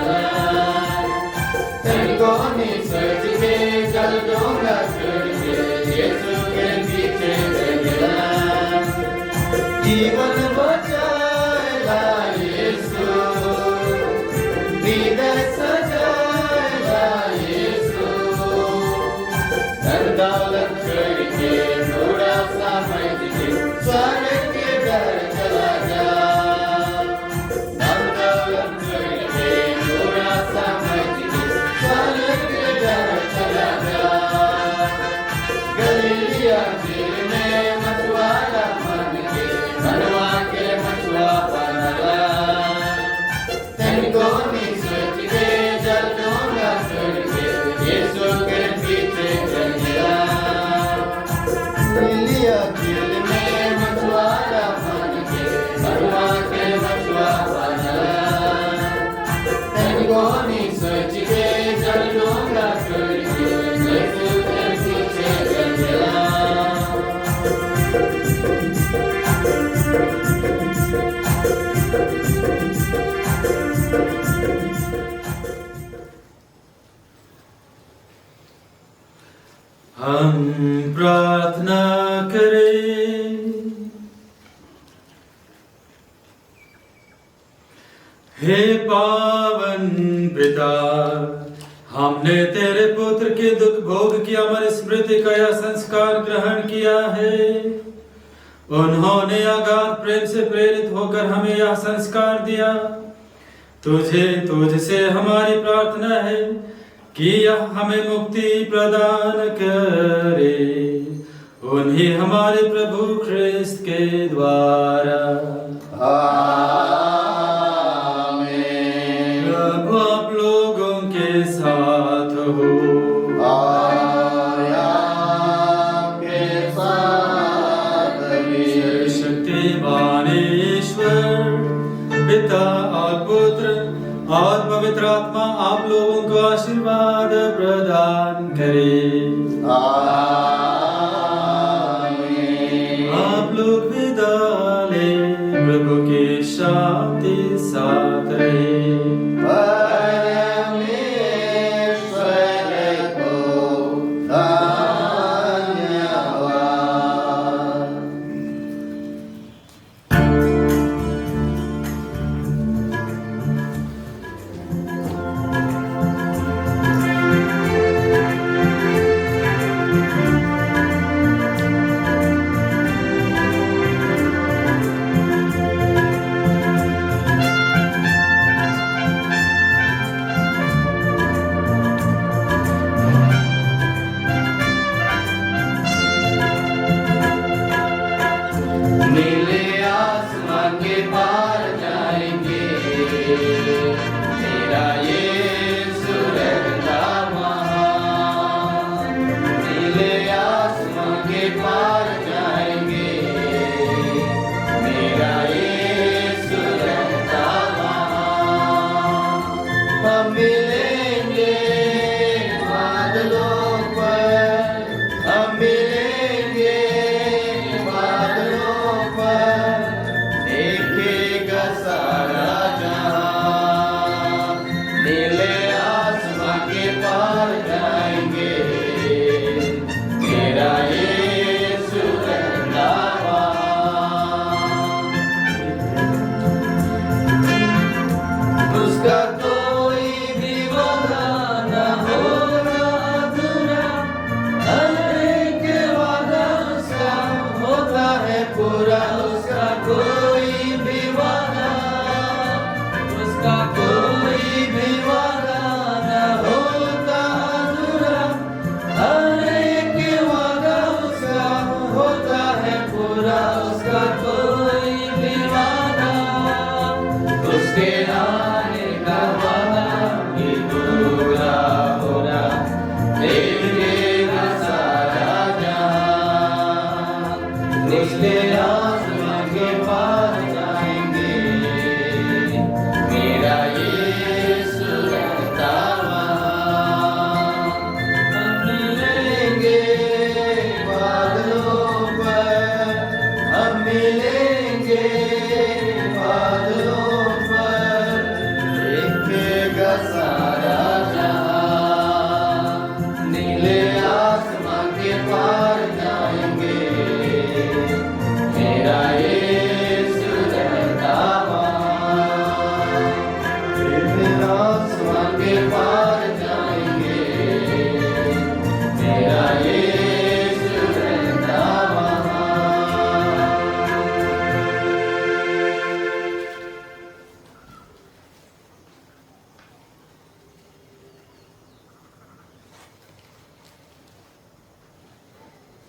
तुमको निसर्ग में चल दूंगा छोड़ के यीशु के पीछे चलना। जीवन बचाएगा यीशु, हृदय सजाएगा यीशु। धन दौलत छोड़ के थोड़ा सा मैं स्वर्ग के दर चला जा। धन दौलत छोड़ के थोड़ा सा मैं स्वर्ग के दर चला जा। हम प्रार्थना करें। हे पावन पिता, हमने तेरे पुत्र के दुख भोग की अमर स्मृति का यह संस्कार ग्रहण किया है। उन्होंने अगाध प्रेम से प्रेरित होकर हमें यह संस्कार दिया। तुझसे हमारी प्रार्थना है कि यह हमें मुक्ति प्रदान करे, उन्हीं हमारे प्रभु ख्रिस्त के द्वारा। आमीन। प्रभु आप लोगों के साथ हो। शक्तिमान ईश्वर पिता और पुत्र और पवित्र आत्मा आप लोगों को आशीर्वाद प्रदान करे। आमीन। आप लोग विदा ले, प्रभु की शांति साथ रहे।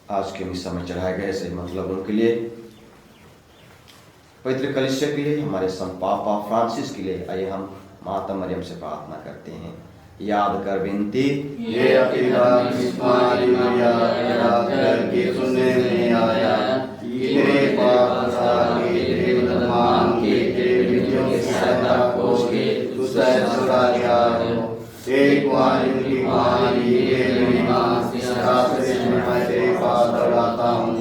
आज के मिसा में चढ़ाए गए सही मतलब उनके लिए, पवित्र कलीसिया के लिए, हमारे संत पापा फ्रांसिस के लिए आइए हम माता मरियम से प्रार्थना करते हैं। याद कर विनती, ये अकेला तुम्हारी मरिया करके सुनने में आया, तेरे पास आके तेरे वर्तमान के तेरे विधियों की सहायता खोज के तू सहज छुड़ा गया हो। एक कुंवारी की कुंवारी ये मेरी माँ, इस आश्रय में मैं तेरे पास दौड़ाता हूँ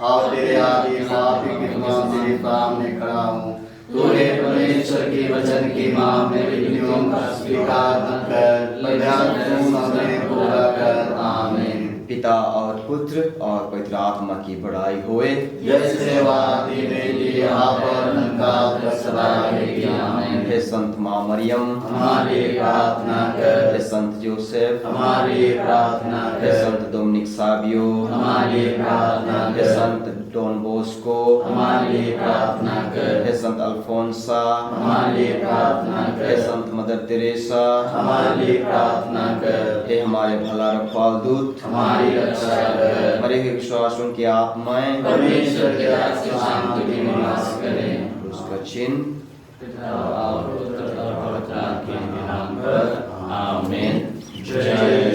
और तेरे आगे माफी की दुआ तेरे सामने खड़ा हूँ। तूने परमेश्वर की वचन की माँ मेरे विधियों का स्वीकार न कर, पर ध्यान से हमें पूरा कर। आमीन। पिता और पुत्र और पवित्र आत्मा की बड़ाई होए। जैसे वादी बेटी आप और नंकात सदा रहेगी। आमीन। हे संत माँ मरियम हमारी प्रार्थना कर। हे संत जोसेफ हमारी प्रार्थना हे कर। संत डोमिनिक साबियो हमारी प्रार्थना हे कर। संत डॉन बोस्को हमारी प्रार्थना कर। हे संत अल्फोंसा हमारी प्रार्थना हे कर। संत मदर तेरेसा हमारी प्रार्थना कर। हे हमारे भला रखवाल दूत हमारी रक्षा कर। मरे हुए विश्वास उनकी आत्माएं परमेश्वर के राज्य की शांति में निवास करें। उसका चिन्ह पिता और पुत्र और पवित्र आत्मा के नाम पर। आमीन। जय